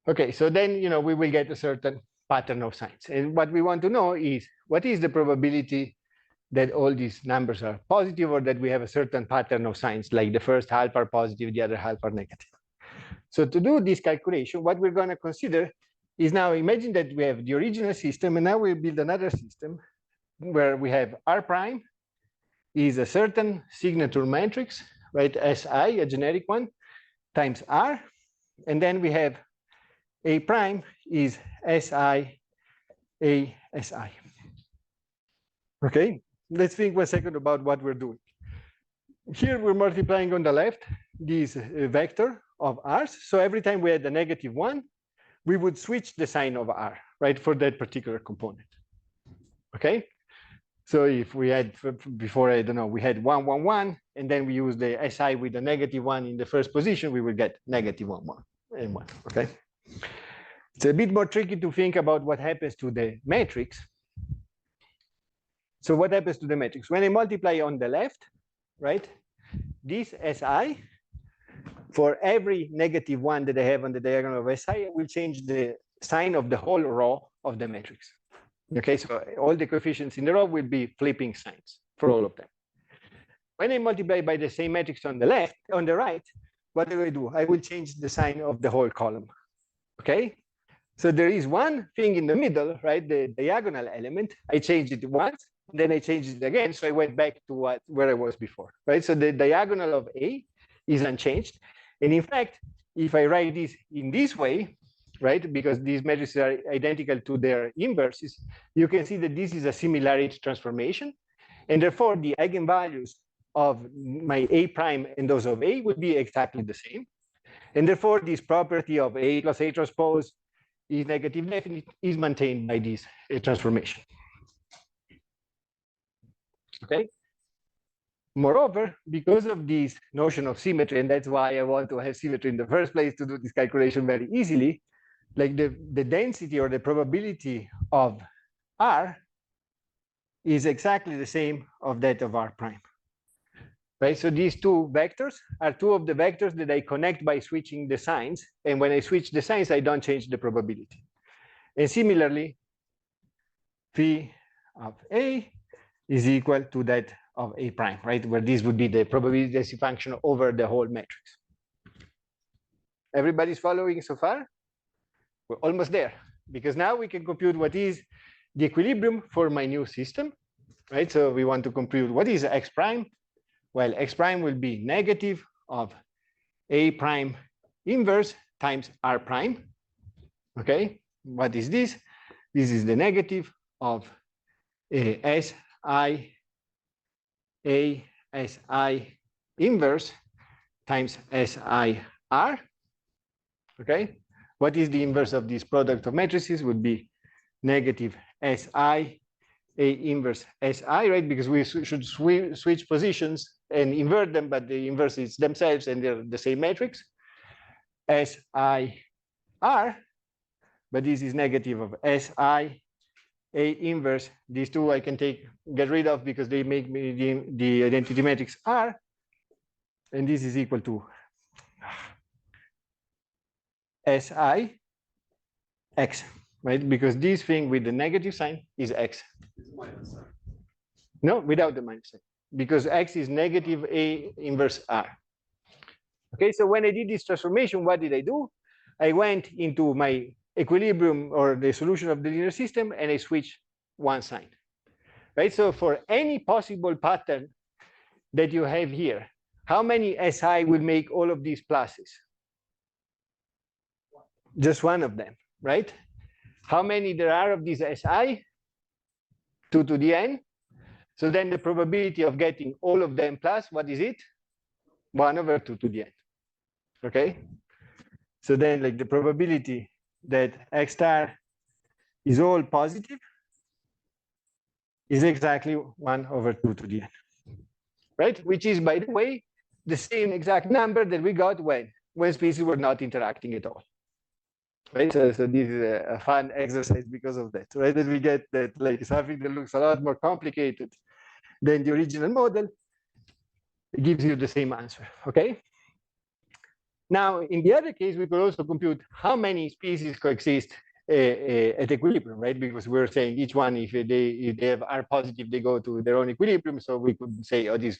Okay, so then we will get a certain pattern of signs. And what we want to know is what is the probability that all these numbers are positive, or that we have a certain pattern of signs, like the first half are positive, the other half are negative. So to do this calculation, what we're going to consider is now imagine that we have the original system, and now we build another system where we have R prime is a certain signature matrix, right? SI, a generic one, times R. And then we have A prime is SI, A, SI. Okay, let's think 1 second about what we're doing. Here we're multiplying on the left this vector of R's. So every time we had a -1, we would switch the sign of R, right, for that particular component. Okay, so if we had before, I don't know, we had 1, 1, 1, and then we use the SI with the -1 in the first position, we will get -1, 1, and 1. Okay, it's a bit more tricky to think about what happens to the matrix. So what happens to the matrix? When I multiply on the left, right, this SI, for every -1 that I have on the diagonal of SI, I will change the sign of the whole row of the matrix. Okay, so all the coefficients in the row will be flipping signs for all of them. When I multiply by the same matrix on the left, on the right, what do? I will change the sign of the whole column. Okay, so there is one thing in the middle, right? The diagonal element. I changed it once, then I changed it again, so I went back to where I was before, right? So the diagonal of A is unchanged. And in fact, if I write this in this way, right, because these matrices are identical to their inverses, you can see that this is a similarity transformation. And therefore, the eigenvalues of my A prime and those of A would be exactly the same. And therefore, this property of A plus A transpose is negative definite is maintained by this transformation. Okay. Moreover, because of this notion of symmetry, and that's why I want to have symmetry in the first place to do this calculation very easily, like the density or the probability of R is exactly the same of that of R prime. Right, so these two vectors are two of the vectors that I connect by switching the signs. And when I switch the signs, I don't change the probability. And similarly, phi of A is equal to that of A prime, right? Where this would be the probability density function over the whole matrix. Everybody's following so far? We're almost there, because now we can compute what is the equilibrium for my new system, right? So we want to compute what is X prime. Well, X prime will be negative of A prime inverse times R prime. Okay, what is this? This is the negative of SI A SI inverse times SIR. okay? What is the inverse of this product of matrices? Would be negative SI, A inverse SI, right? Because we should switch positions and invert them, but the inverse is themselves and they're the same matrix. SIR, but this is negative of SI, A inverse. These two I can get rid of because they make me the identity matrix R. And this is equal to SI X, right? Because this thing with the negative sign is X. No, without the minus sign, because X is negative A inverse R. Okay, so when I did this transformation, what did I do? I went into my equilibrium or the solution of the linear system and I switched one sign, right? So for any possible pattern that you have here, how many SI will make all of these pluses? Just one of them, right? How many there are of these SI? 2 to the n. So then the probability of getting all of them plus, what is it? 1 over 2 to the n. Okay? So then like the probability that X star is all positive is exactly 1 over 2 to the n. Right? Which is, by the way, the same exact number that we got when species were not interacting at all. Right? So this is a fun exercise because of that, right? That we get that like something that looks a lot more complicated than the original model, it gives you the same answer, okay? Now, in the other case, we could also compute how many species coexist at equilibrium, right? Because we're saying each one, if they have R positive, they go to their own equilibrium. So we could say, oh, this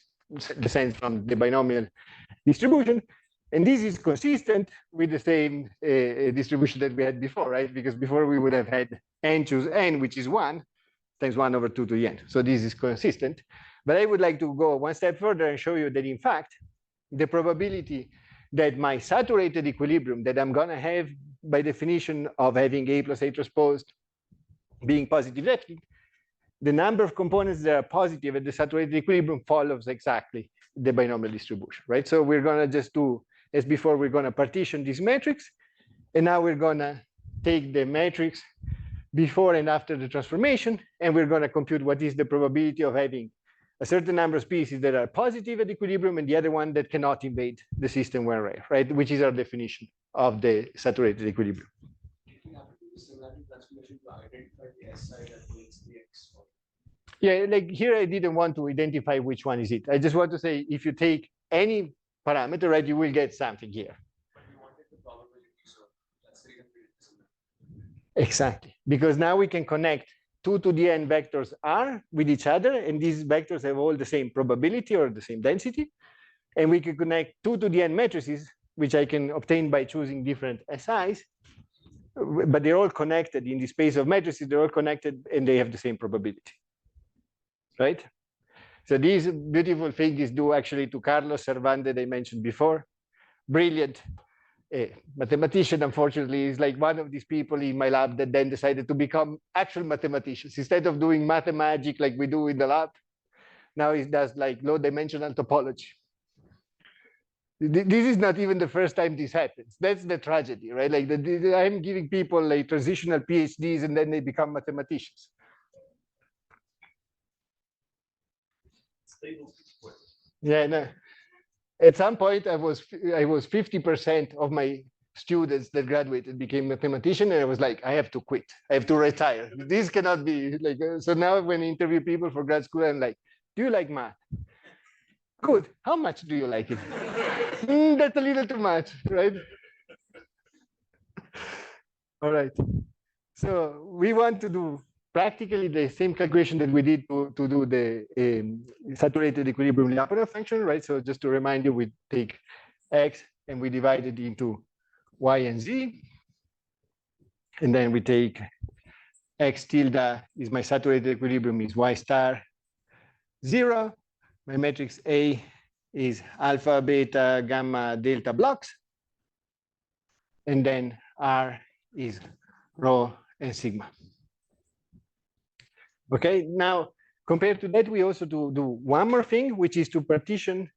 descends from the binomial distribution. And this is consistent with the same distribution that we had before, right? Because before we would have had n choose n, which is 1, times 1 over 2 to the n. So this is consistent. But I would like to go one step further and show you that, in fact, the probability that my saturated equilibrium that I'm going to have by definition of having A plus A transposed being positive definite, the number of components that are positive at the saturated equilibrium follows exactly the binomial distribution, right? So we're going to just do, as before, we're going to partition this matrix. And now we're going to take the matrix before and after the transformation, and we're going to compute what is the probability of having a certain number of species that are positive at equilibrium and the other one that cannot invade the system when rare, right? Which is our definition of the saturated equilibrium. You have to do the similarity transformation to identify the SI that makes the X. Yeah, like here I didn't want to identify which one is it. I just want to say if you take any parameter, right, you will get something here. But you wanted the probability, so that's the reason we did similar. Exactly, because now we can connect 2 to the n vectors R with each other, and these vectors have all the same probability or the same density. And we can connect 2 to the n matrices, which I can obtain by choosing different SIs, but they're all connected in the space of matrices, they're all connected and they have the same probability, right? So this beautiful thing is due actually to Carlos Servan that I mentioned before. Brilliant mathematician, unfortunately, is like one of these people in my lab that then decided to become actual mathematicians. Instead of doing math magic like we do in the lab, now he does like low dimensional topology. This is not even the first time this happens. That's the tragedy, right? Like I'm giving people like transitional PhDs and then they become mathematicians. Yeah, no. At some point, I was 50% of my students that graduated became mathematician, and I was like, I have to quit. I have to retire. This cannot be like. So now, when I interview people for grad school, I'm like, do you like math? Good. How much do you like it? That's a little too much, right? All right. So we want to do practically the same calculation that we did to do the saturated equilibrium Lyapunov function, right? So just to remind you, we take X and we divide it into Y and Z. And then we take X tilde is my saturated equilibrium is Y star 0. My matrix A is alpha, beta, gamma, delta blocks. And then R is rho and sigma. Okay, now compared to that, we also do one more thing, which is to partition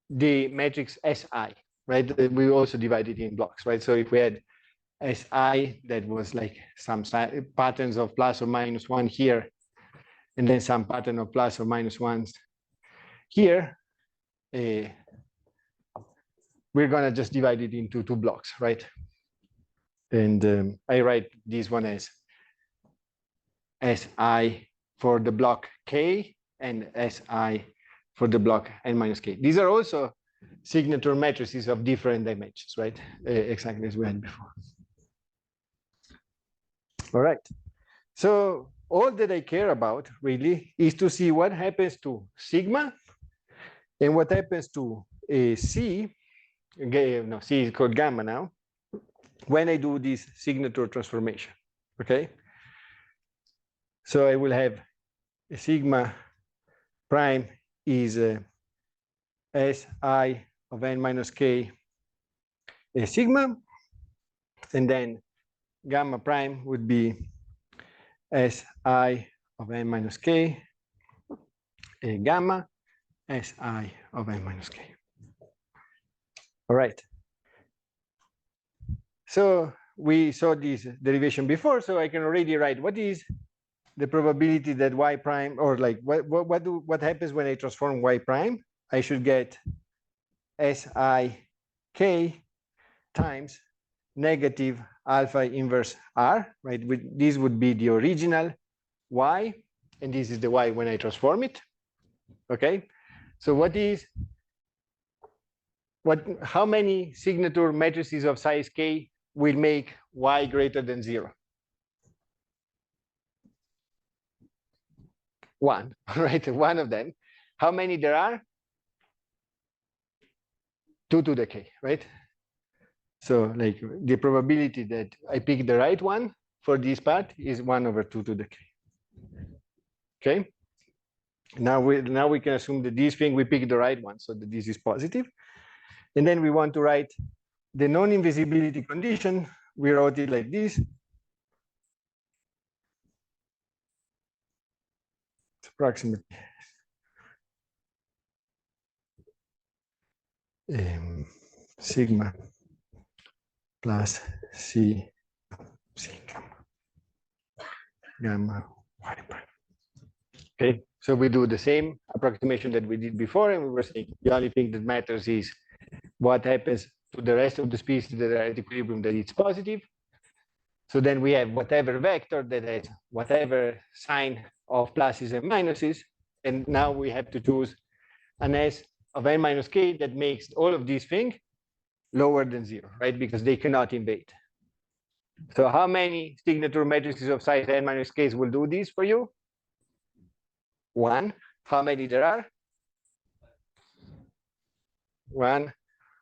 the matrix SI, right? We also divide it in blocks, right? So if we had Si that was like some patterns of plus or minus 1 here, and then some pattern of plus or minus 1s here. We're going to just divide it into 2 blocks, right? And I write this one as Si for the block K and Si for the block n minus K. These are also signature matrices of different dimensions, right? Exactly as we had before. All right. So all that I care about really is to see what happens to sigma and what happens to C. No, C is called gamma now, when I do this signature transformation, okay? So I will have a sigma prime is Si of n minus K sigma, and then gamma prime would be Si of n minus K gamma Si of n minus K. All right. So we saw this derivation before, so I can already write what is the probability that y prime, or like what happens when I transform y prime. I should get SIK times negative alpha inverse r, right? This would be the original y, and this is the y when I transform it. Okay, so how many signature matrices of size k will make y greater than 0? 1, right? One of them. How many there are? 2 to the k, right? So like the probability that I pick the right one for this part is 1 over 2 to the k. Okay. Now we can assume that this thing we pick the right one, so that this is positive. And then we want to write the non-invisibility condition. We wrote it like this. It's approximately sigma plus C gamma y prime. Okay, so we do the same approximation that we did before, and we were saying the only thing that matters is what happens to the rest of the species that are at equilibrium, that it's positive. So then we have whatever vector that has whatever sign of pluses and minuses, and now we have to choose an S of n minus k that makes all of these things lower than 0, right? Because they cannot invade. So how many signature matrices of size n minus k will do this for you? 1. How many there are? 1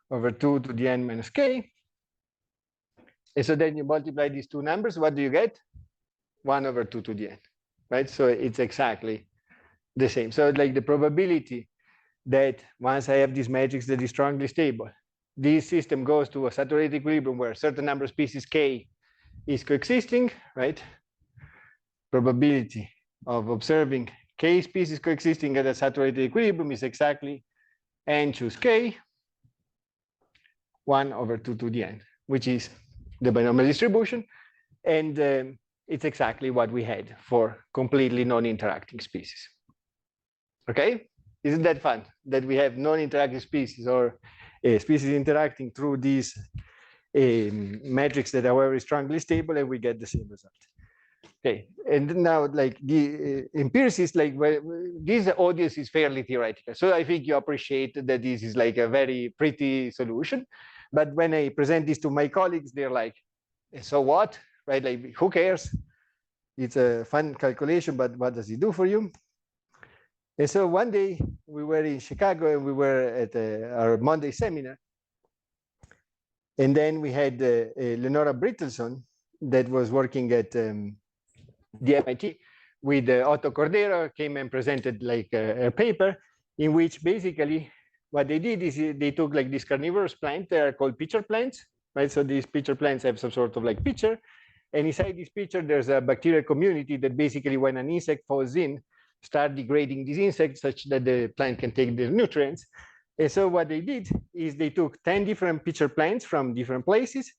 over 2 to the n minus k. And so then you multiply these two numbers, what do you get? 1 over 2 to the n, right? So it's exactly the same. So like the probability that once I have this matrix that is strongly stable, this system goes to a saturated equilibrium where a certain number of species k is coexisting, right? Probability of observing k species coexisting at a saturated equilibrium is exactly n choose k, 1 over 2 to the n, which is the binomial distribution. And it's exactly what we had for completely non-interacting species. Okay, isn't that fun that we have non-interacting species or species interacting through these metrics that are very strongly stable, and we get the same result. Okay, and now like the empiricists, like this audience is fairly theoretical, so I think you appreciate that this is like a very pretty solution. But when I present this to my colleagues, they're like, so what, right? Like, who cares? It's a fun calculation, but what does it do for you? And so one day we were in Chicago and we were at our Monday seminar. And then we had Lenora Brittelson that was working at the MIT with Otto Cordero, came and presented like a paper in which basically what they did is they took like these carnivorous plants that are called pitcher plants, right? So these pitcher plants have some sort of like pitcher. And inside this pitcher, there's a bacterial community that basically when an insect falls in, start degrading these insects such that the plant can take the nutrients. And so what they did is they took 10 different pitcher plants from different places,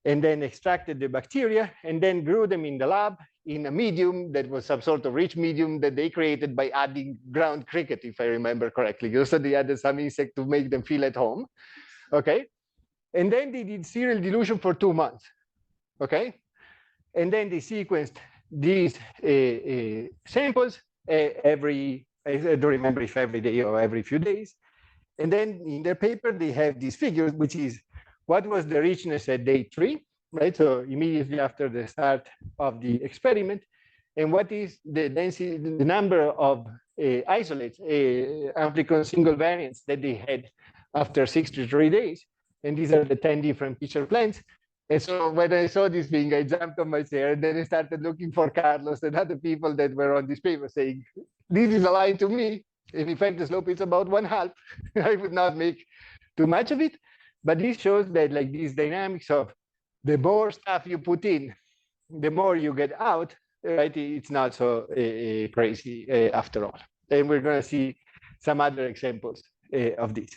and then extracted the bacteria, and then grew them in the lab in a medium that was some sort of rich medium that they created by adding ground cricket, if I remember correctly. Also, they added some insect to make them feel at home, okay? And then they did serial dilution for 2 months, okay? And then they sequenced these samples every, I don't remember if every day or every few days. And then in their paper, they have these figures, which is what was the richness at day 3, right? So immediately after the start of the experiment, and what is the density, the number of isolates, amplicon single variants that they had after 63 days. And these are the 10 different pitcher plants. And so when I saw this thing, I jumped on my chair, and then I started looking for Carlos and other people that were on this paper saying, this is aligned to me. And in fact, the slope is about 1/2. I would not make too much of it. But this shows that like these dynamics of the more stuff you put in, the more you get out, right? It's not so crazy after all. And we're going to see some other examples of this.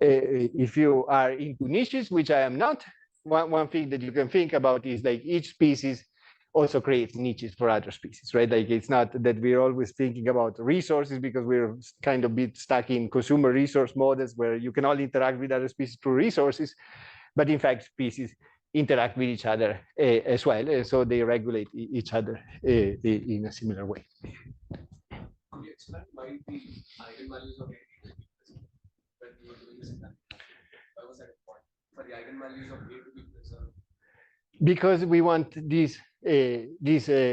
If you are into niches, which I am not, one thing that you can think about is like each species also creates niches for other species, right? Like it's not that we're always thinking about resources because we're kind of bit stuck in consumer resource models where you can only interact with other species through resources, but in fact, species interact with each other as well, and so they regulate each other in a similar way. Could you explain why the eigenvalues of A when you were doing this? Why was that important for the eigenvalues of A to be preserved? Because we want these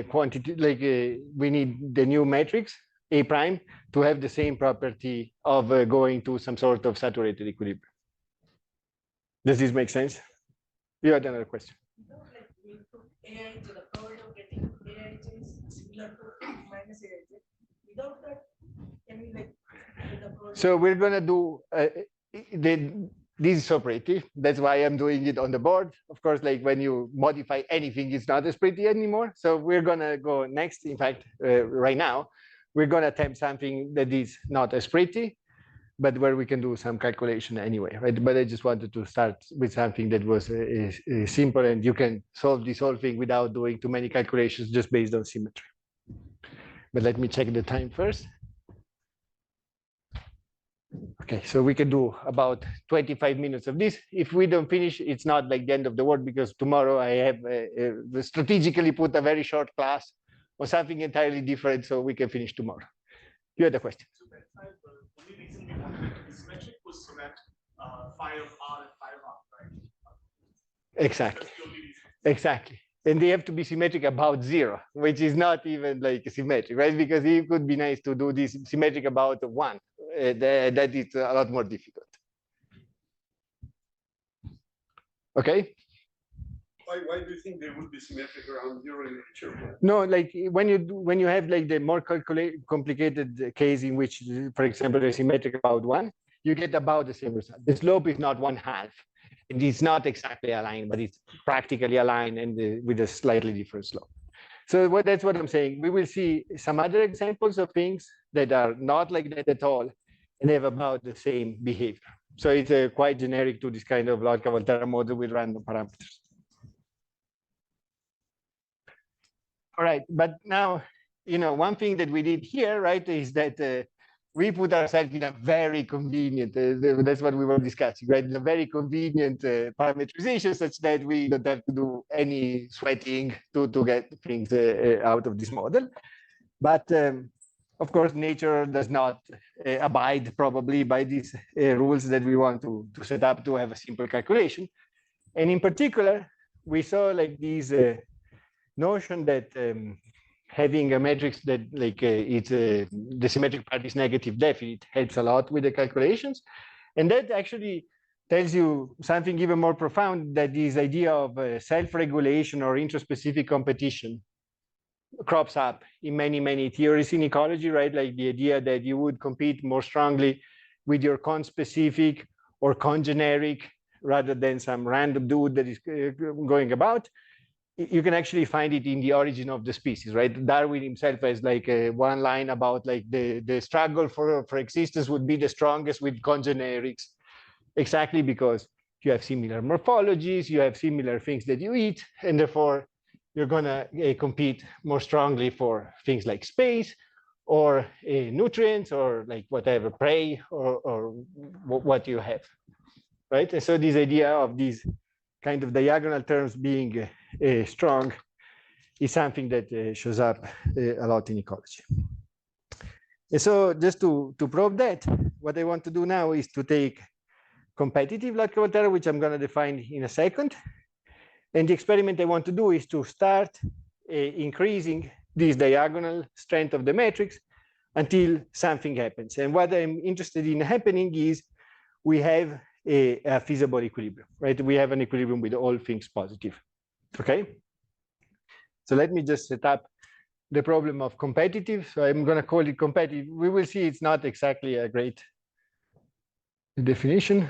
quantity, like we need the new matrix A prime to have the same property of going to some sort of saturated equilibrium. Does this make sense? You had another question. No, like we put AI to the probability of getting AI is similar to minus AI. Without that, can we like so we're gonna do this is so pretty. That's why I'm doing it on the board. Of course, like when you modify anything, it's not as pretty anymore. So we're gonna go next. In fact, right now, we're gonna attempt something that is not as pretty, but where we can do some calculation anyway, right? But I just wanted to start with something that was simple, and you can solve this whole thing without doing too many calculations just based on symmetry. But let me check the time first. Okay, so we can do about 25 minutes of this. If we don't finish, it's not like the end of the world, because tomorrow I have strategically put a very short class or something entirely different, so we can finish tomorrow. You had a question. So that time, the only reason we wanted it to be symmetric was so that phi of R and phi of R, right? Exactly. Exactly. And they have to be symmetric about 0, which is not even like symmetric, right? Because it could be nice to do this symmetric about 1. That is a lot more difficult. Okay. Why do you think they would be symmetric around 0 in nature? No, like when you have like the more complicated case in which, for example, they're symmetric about 1, you get about the same result. The slope is not 1/2. It is not exactly aligned, but it's practically aligned and with a slightly different slope. So that's what I'm saying. We will see some other examples of things that are not like that at all and have about the same behavior. So it's quite generic to this kind of logical Volterra model with random parameters. All right, but now, one thing that we did here, right, is that we put ourselves in a very convenient, that's what we were discussing, right? In a very convenient parameterization such that we don't have to do any sweating to get things out of this model. But of course, nature does not abide probably by these rules that we want to set up to have a simple calculation. And in particular, we saw like these notion that having a matrix that like the symmetric part is negative definite helps a lot with the calculations. And that actually tells you something even more profound, that this idea of self-regulation or intraspecific competition crops up in many, many theories in ecology, right? Like the idea that you would compete more strongly with your conspecific or congeneric rather than some random dude that is going about. You can actually find it in the origin of the species, right? Darwin himself has like one line about like the struggle for existence would be the strongest with congenerics, exactly because you have similar morphologies, you have similar things that you eat, and therefore you're gonna compete more strongly for things like space or nutrients or like whatever, prey or what you have, right? And so this idea of these kind of diagonal terms being strong is something that shows up a lot in ecology. And so just to prove that, what I want to do now is to take competitive local term, which I'm going to define in a second. And the experiment I want to do is to start increasing this diagonal strength of the matrix until something happens. And what I'm interested in happening is we have a feasible equilibrium, right? We have an equilibrium with all things positive, okay? So let me just set up the problem of competitive. So I'm going to call it competitive. We will see it's not exactly a great definition.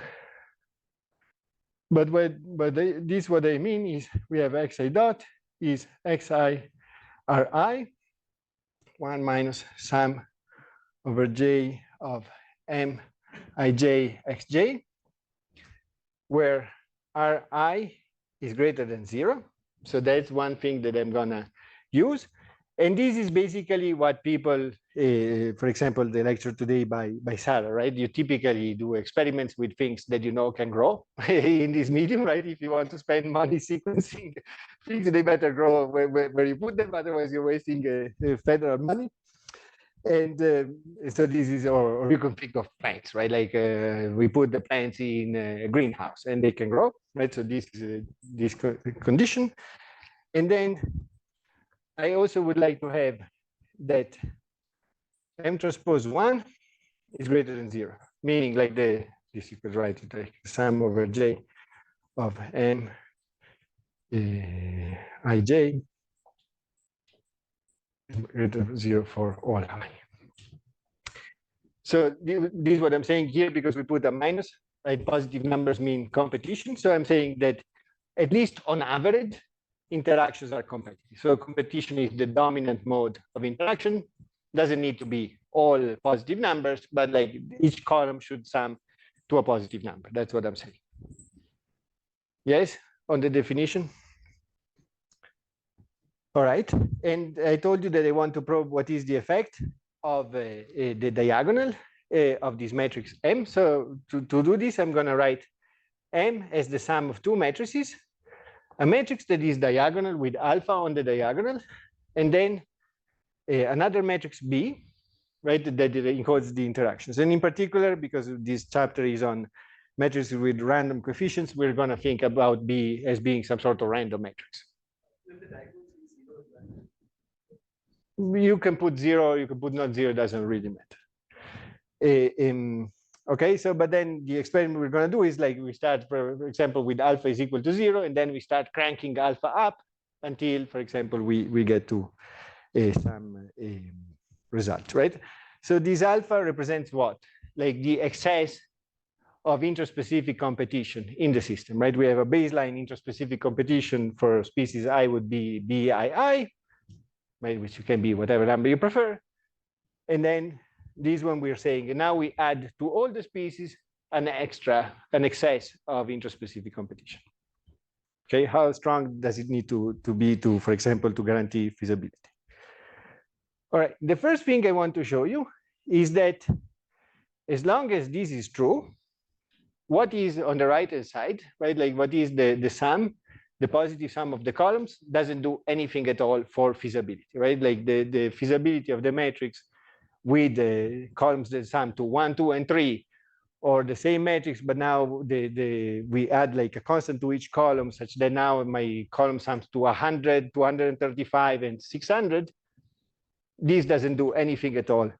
But this what I mean is we have xi dot is xi ri 1 minus sum over j of m ij xj, where ri is greater than 0. So that's one thing that I'm gonna use. And this is basically what people, for example, the lecture today by Sarah, right? You typically do experiments with things that you know can grow in this medium, right? If you want to spend money sequencing things, they better grow where you put them, otherwise you're wasting federal money. And so this is, or you can think of plants, right? Like we put the plants in a greenhouse and they can grow, right? So this is this condition. And then I also would like to have that m transpose 1 is greater than 0, meaning like this you could write it like sum over j of m ij is greater than 0 for all I. So this is what I'm saying here because we put a minus, right? Positive numbers mean competition. So I'm saying that at least on average, interactions are competitive. So competition is the dominant mode of interaction. Doesn't need to be all positive numbers, but like each column should sum to a positive number. That's what I'm saying. Yes, on the definition. All right, and I told you that I want to probe what is the effect of the diagonal of this matrix M. So to do this, I'm going to write M as the sum of two matrices, a matrix that is diagonal with alpha on the diagonal, and then another matrix B, right, that encodes the interactions. And in particular, because this chapter is on matrices with random coefficients, we're going to think about B as being some sort of random matrix. You can put 0, you can put not 0, doesn't really matter. Okay, so but then the experiment we're going to do is like we start, for example, with alpha is equal to 0, and then we start cranking alpha up until, for example, we get to some result, right? So this alpha represents what? Like the excess of interspecific competition in the system, right? We have a baseline interspecific competition for species I would be BII, right, which can be whatever number you prefer. And then this one we're saying, and now we add to all the species an excess of interspecific competition. Okay, how strong does it need to be to, for example, to guarantee feasibility? All right, the first thing I want to show you is that as long as this is true, what is on the right-hand side, right? Like what is the sum, the positive sum of the columns doesn't do anything at all for feasibility, right? Like the feasibility of the matrix with the columns that sum to 1, 2, and 3, or the same matrix, but now we add like a constant to each column such that now my column sums to 100, 235, and 600. This doesn't do anything at all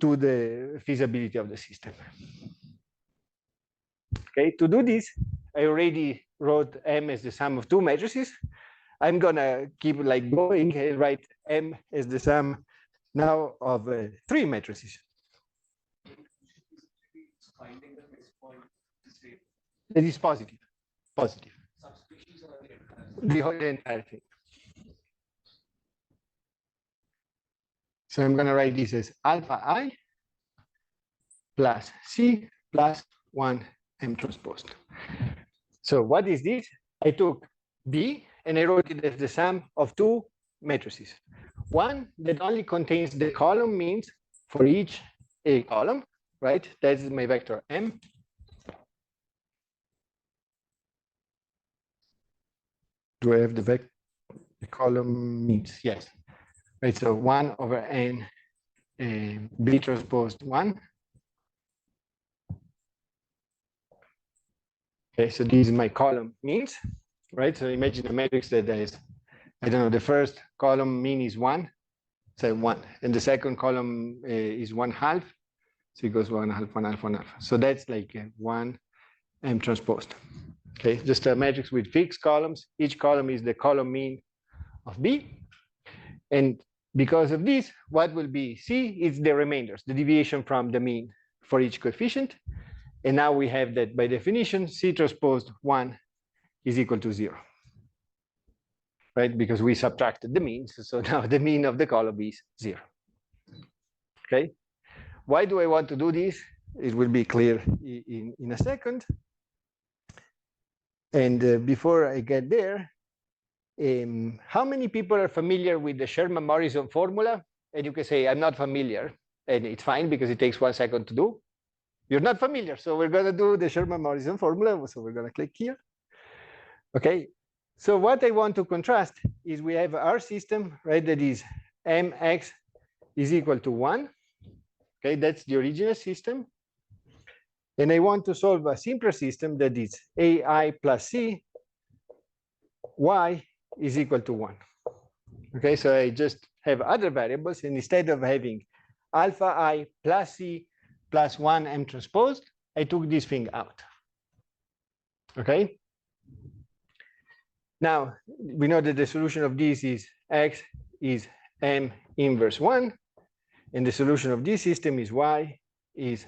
to the feasibility of the system. Okay, to do this, I already wrote M as the sum of two matrices. I'm gonna keep like going and write M as the sum now of three matrices. That is positive. Positive. The whole entire thing. So I'm going to write this as alpha I plus C plus 1 M transposed. So what is this? I took B and I wrote it as the sum of two matrices. One that only contains the column means for each A column, right? That is my vector M. Do I have the column means? Yes. Right, so 1 over n B transpose 1. Okay, so this is my column means, right? So imagine a matrix that has, I don't know, the first column mean is 1, so 1, and the second column is 1/2, so it goes 1/2, 1/2, 1/2. So that's like 1 M transposed. Okay, just a matrix with fixed columns. Each column is the column mean of B, and because of this, what will be C is the remainders, the deviation from the mean for each coefficient. And now we have that by definition, C transposed 1 is equal to 0, right? Because we subtracted the means. So now the mean of the column is 0. Okay. Why do I want to do this? It will be clear in a second. And before I get there, how many people are familiar with the Sherman-Morrison formula? And you can say, I'm not familiar. And it's fine because it takes 1 second to do. You're not familiar. So we're going to do the Sherman-Morrison formula. So we're going to click here. Okay. So what I want to contrast is we have our system, right? That is mx is equal to 1. Okay. That's the original system. And I want to solve a simpler system that is ai plus c, y is equal to 1. Okay, so I just have other variables, and instead of having alpha I plus c plus 1 M transposed, I took this thing out. Okay. Now, we know that the solution of this is x is M inverse 1, and the solution of this system is y is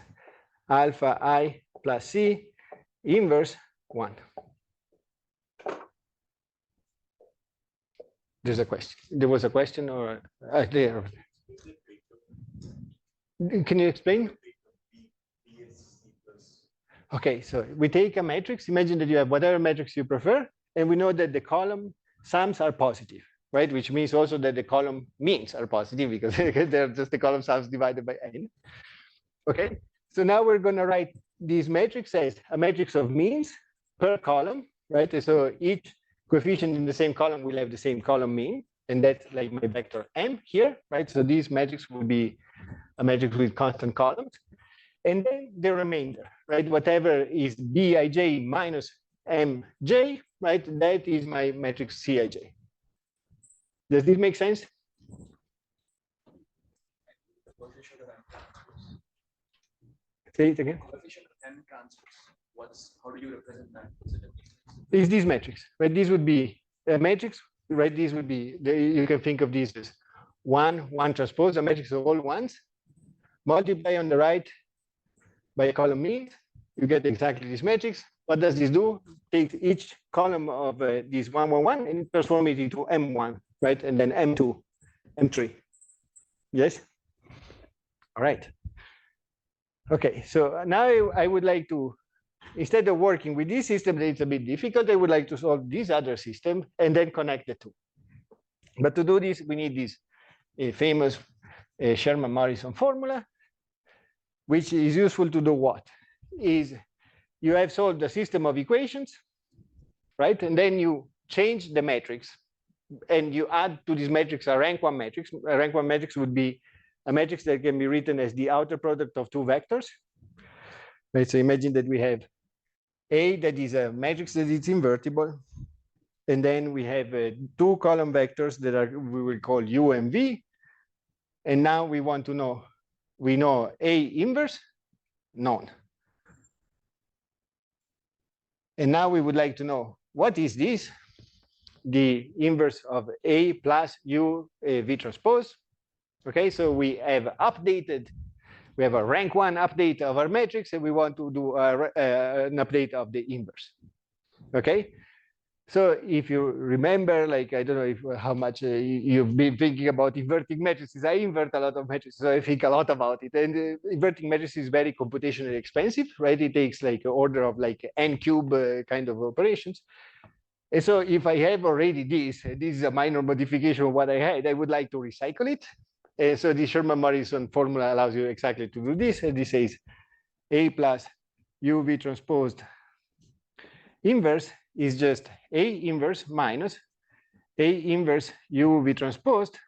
alpha I plus c inverse 1. There's a question. There was a question or there. Can you explain? Okay, so we take a matrix. Imagine that you have whatever matrix you prefer, and we know that the column sums are positive, right? Which means also that the column means are positive because they're just the column sums divided by n. Okay, so now we're going to write this matrix as a matrix of means per column, right? So each coefficient in the same column will have the same column mean, and that's like my vector M here, right? So this matrix will be a matrix with constant columns. And then the remainder, right? Whatever is Bij minus Mj, right? That is my matrix Cij. Does this make sense? Say it again. Coefficient of M transpose. How do you represent that? Is this matrix, right? This would be a matrix, right? This would be, you can think of this as 1, 1 transpose, a matrix of all ones. Multiply on the right by a column mean, you get exactly this matrix. What does this do? Take each column of this 1, 1, 1 and transform it into M1, right? And then M2, M3. Yes? All right. Okay, so now I would like to, instead of working with this system that it's a bit difficult, I would like to solve this other system and then connect the two. But to do this, we need this famous Sherman-Morrison formula, which is useful to do what? Is you have solved a system of equations, right? And then you change the matrix and you add to this matrix a rank 1 matrix. A rank 1 matrix would be a matrix that can be written as the outer product of two vectors. Right, so imagine that we have A that is a matrix that is invertible. And then we have two column vectors that are, we will call U and V. And now we want to know, we know A inverse, known. And now we would like to know, what is this? The inverse of A plus U V transpose. Okay, so we have updated, we have a rank 1 update of our matrix, and we want to do an update of the inverse. Okay, So if you remember, like, I don't know if how much you've been thinking about inverting matrices. I invert a lot of matrices, so I think a lot about it. And inverting matrices is very computationally expensive, right? It takes like an order of like n cube kind of operations. And so if I have already this is a minor modification of what I had, I would like to recycle it. And so the Sherman-Morrison formula allows you exactly to do this. And this says A plus UV transposed inverse is just A inverse minus A inverse UV transposed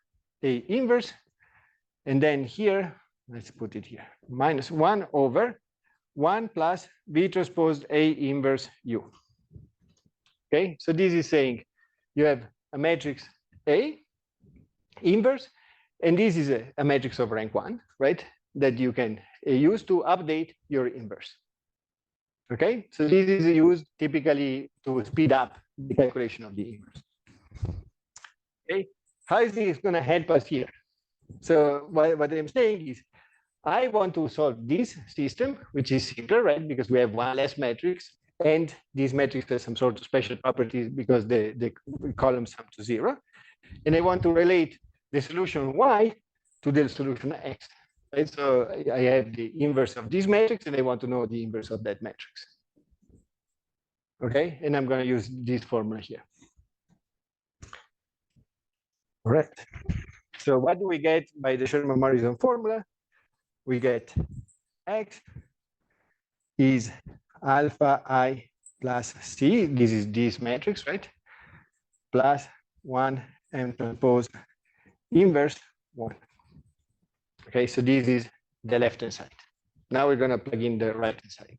A inverse. And then here, let's put it here, minus 1 over 1 plus V transposed A inverse U. Okay, so this is saying you have a matrix A inverse, and this is a matrix of rank 1, right? That you can use to update your inverse. Okay, so this is used typically to speed up the calculation of the inverse. Okay, how is this going to help us here? So what I'm saying is, I want to solve this system, which is simpler, right? Because we have one less matrix, and this matrix has some sort of special properties because the columns sum to 0. And I want to relate the solution y to the solution x. Right? So I have the inverse of this matrix, and I want to know the inverse of that matrix. Okay, and I'm going to use this formula here. All right. So what do we get by the Sherman-Morrison formula? We get x is alpha I plus c. This is this matrix, right? Plus 1 m transpose inverse 1. Okay, so this is the left-hand side. Now we're going to plug in the right-hand side,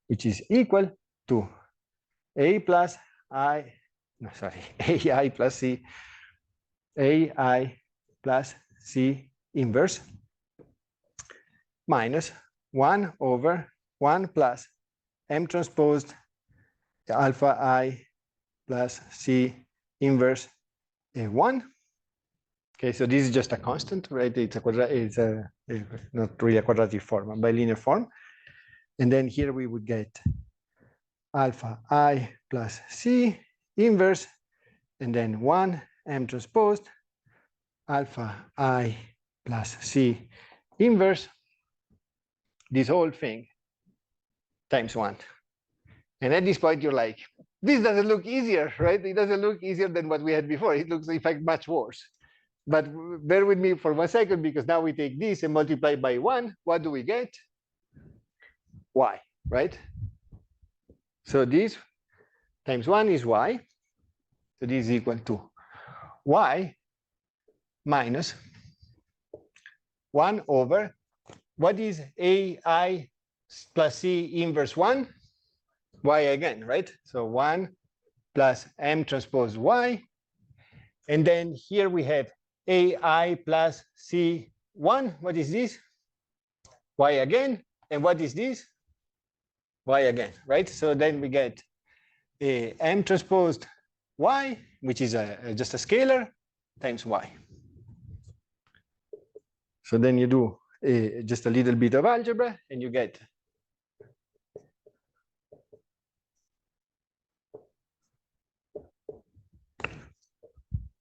which is equal to A plus I, no, sorry, AI plus C, AI plus C inverse minus 1 over 1 plus M transposed alpha I plus C inverse 1. Okay, so this is just a constant, right? It's not really a quadratic form, a bilinear form. And then here we would get alpha I plus C inverse, and then 1 M transposed alpha I plus C inverse, this whole thing times 1. And at this point, you're like, this doesn't look easier, right? It doesn't look easier than what we had before. It looks, in fact, much worse. But bear with me for 1 second, because now we take this and multiply by 1. What do we get? Y, right? So this times 1 is y. So this is equal to y minus 1 over, what is AI plus C inverse 1? Y again, right? So 1 plus M transpose Y. And then here we have AI plus C1. What is this? Y again. And what is this? Y again, right? So then we get a M transposed Y, which is just a scalar, times Y. So then you do just a little bit of algebra, and you get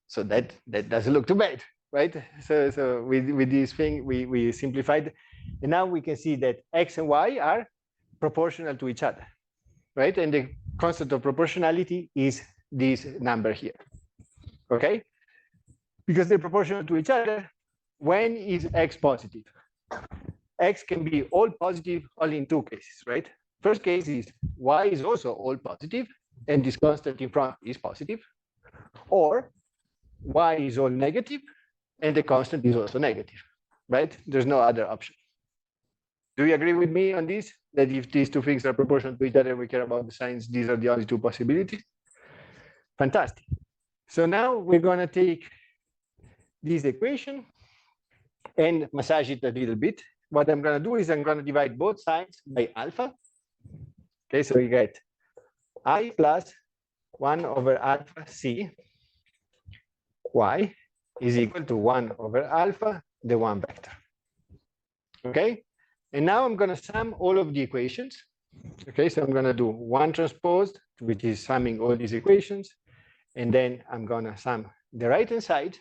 so that doesn't look too bad, right? So with this thing, we simplified, and now we can see that X and Y are proportional to each other, right? And the constant of proportionality is this number here, okay? Because they're proportional to each other, when is X positive? X can be all positive only in 2 cases, right? First case is Y is also all positive, and this constant in front is positive, or Y is all negative, and the constant is also negative, right? There's no other option. Do you agree with me on this? That if these 2 things are proportional to each other, we care about the signs, these are the only 2 possibilities? Fantastic. So now we're going to take this equation and massage it a little bit. What I'm going to do is I'm going to divide both sides by alpha. Okay, so we get I plus 1 over alpha C y is equal to 1 over alpha, the 1 vector. Okay, and now I'm going to sum all of the equations. Okay, so I'm going to do 1 transposed, which is summing all these equations. And then I'm going to sum the right-hand side.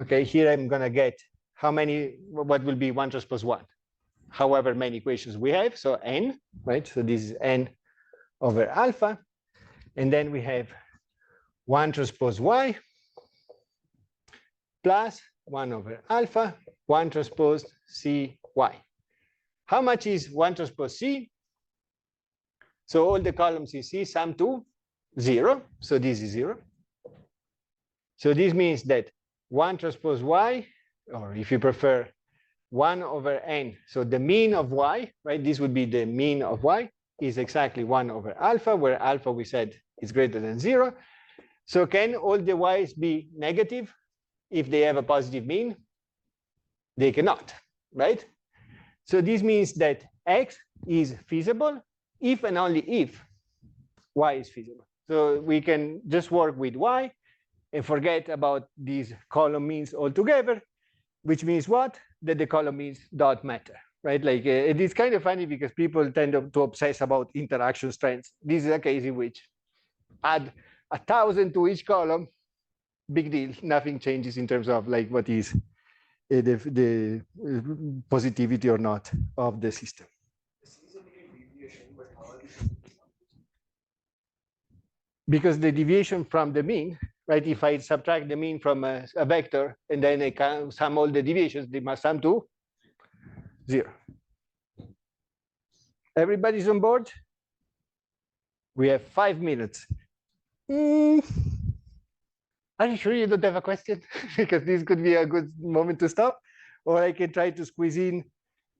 Okay, here I'm going to get how many, what will be 1 transpose 1? However many equations we have, so n, right? So this is n over alpha. And then we have 1 transpose y plus 1 over alpha, 1 transpose c y. How much is 1 transpose c? So all the columns in C sum to 0. So this is 0. So this means that 1 transpose y, or if you prefer, 1 over n. So the mean of y, right? This would be the mean of y, is exactly 1 over alpha, where alpha we said is greater than 0. So can all the y's be negative if they have a positive mean? They cannot, right? So this means that x is feasible if and only if y is feasible. So we can just work with y and forget about these column means altogether, which means what? That the column means don't matter, right? Like it is kind of funny because people tend to obsess about interaction strengths. This is a case in which add 1,000 to each column, big deal. Nothing changes in terms of like what is the positivity or not of the system. Because the deviation from the mean, right? If I subtract the mean from a vector and then I can sum all the deviations, they must sum to 0. Everybody's on board? We have 5 minutes. Are you sure you don't have a question? Because this could be a good moment to stop. Or I can try to squeeze in.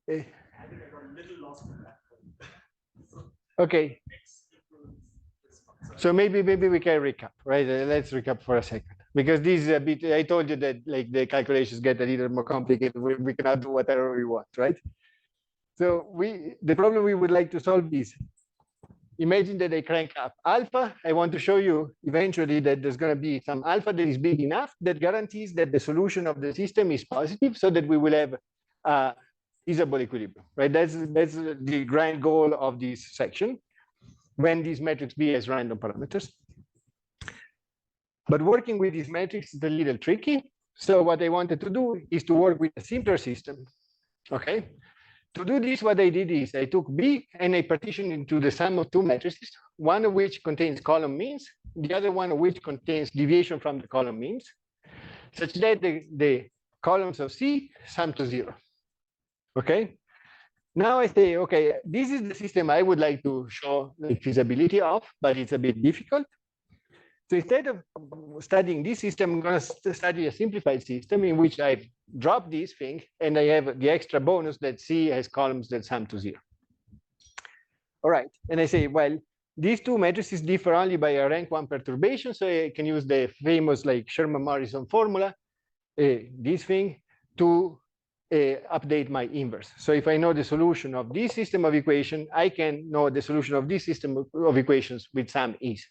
I think I got a little lost in that. Okay. So maybe we can recap, right? Let's recap for a second, because this is a bit. I told you that like the calculations get a little more complicated. We cannot do whatever we want, right? So the problem we would like to solve is, imagine that I crank up alpha. I want to show you eventually that there's going to be some alpha that is big enough that guarantees that the solution of the system is positive, so that we will have a feasible equilibrium, right? That's the grand goal of this section, when these metrics be as random parameters. But working with these metrics is a little tricky. So what I wanted to do is to work with a simpler system, okay? To do this, what I did is I took B and I partitioned into the sum of 2 matrices, one of which contains column means, the other one of which contains deviation from the column means, such that the columns of C sum to 0, okay? Now I say, okay, this is the system I would like to show the feasibility of, but it's a bit difficult. So instead of studying this system, I'm going to study a simplified system in which I drop this thing and I have the extra bonus that C has columns that sum to 0. All right, and I say, well, these 2 matrices differ only by a rank 1 perturbation, so I can use the famous like Sherman-Morrison formula, this thing, to update my inverse. So if I know the solution of this system of equation, I can know the solution of this system of equations with some ease.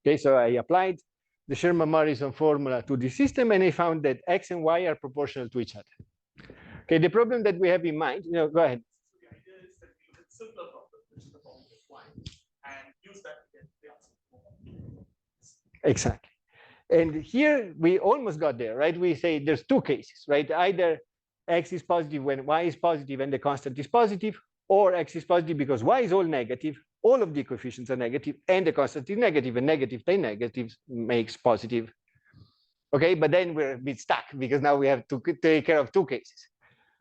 Okay, so I applied the Sherman-Morrison formula to the system, and I found that x and y are proportional to each other. Okay, the problem that we have in mind, go ahead. So the idea is that we look at simpler problem, which is the form of y, and use that to get the answer. Exactly. And here we almost got there, right? We say there's 2 cases, right? Either x is positive when y is positive and the constant is positive, or x is positive because y is all negative, all of the coefficients are negative, and the constant is negative, and negative times negative makes positive. Okay, but then we're a bit stuck because now we have to take care of 2 cases.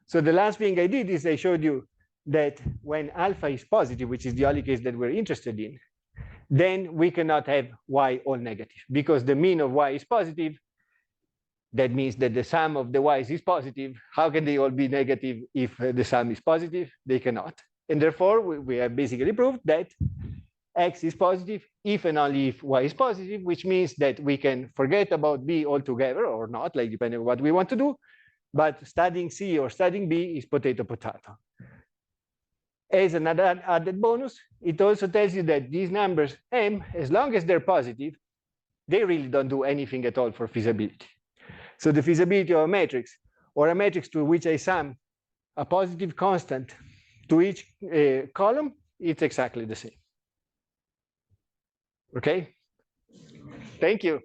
So the last thing I did is I showed you that when alpha is positive, which is the only case that we're interested in, then we cannot have y all negative, because the mean of y is positive. That means that the sum of the y's is positive. How can they all be negative if the sum is positive? They cannot. And therefore, we have basically proved that x is positive if and only if y is positive, which means that we can forget about B altogether, or not, like depending on what we want to do. But studying C or studying B is potato, potato. As another added bonus, it also tells you that these numbers M, as long as they're positive, they really don't do anything at all for feasibility. So the feasibility of a matrix, or a matrix to which I sum a positive constant to each column, it's exactly the same. Okay, thank you.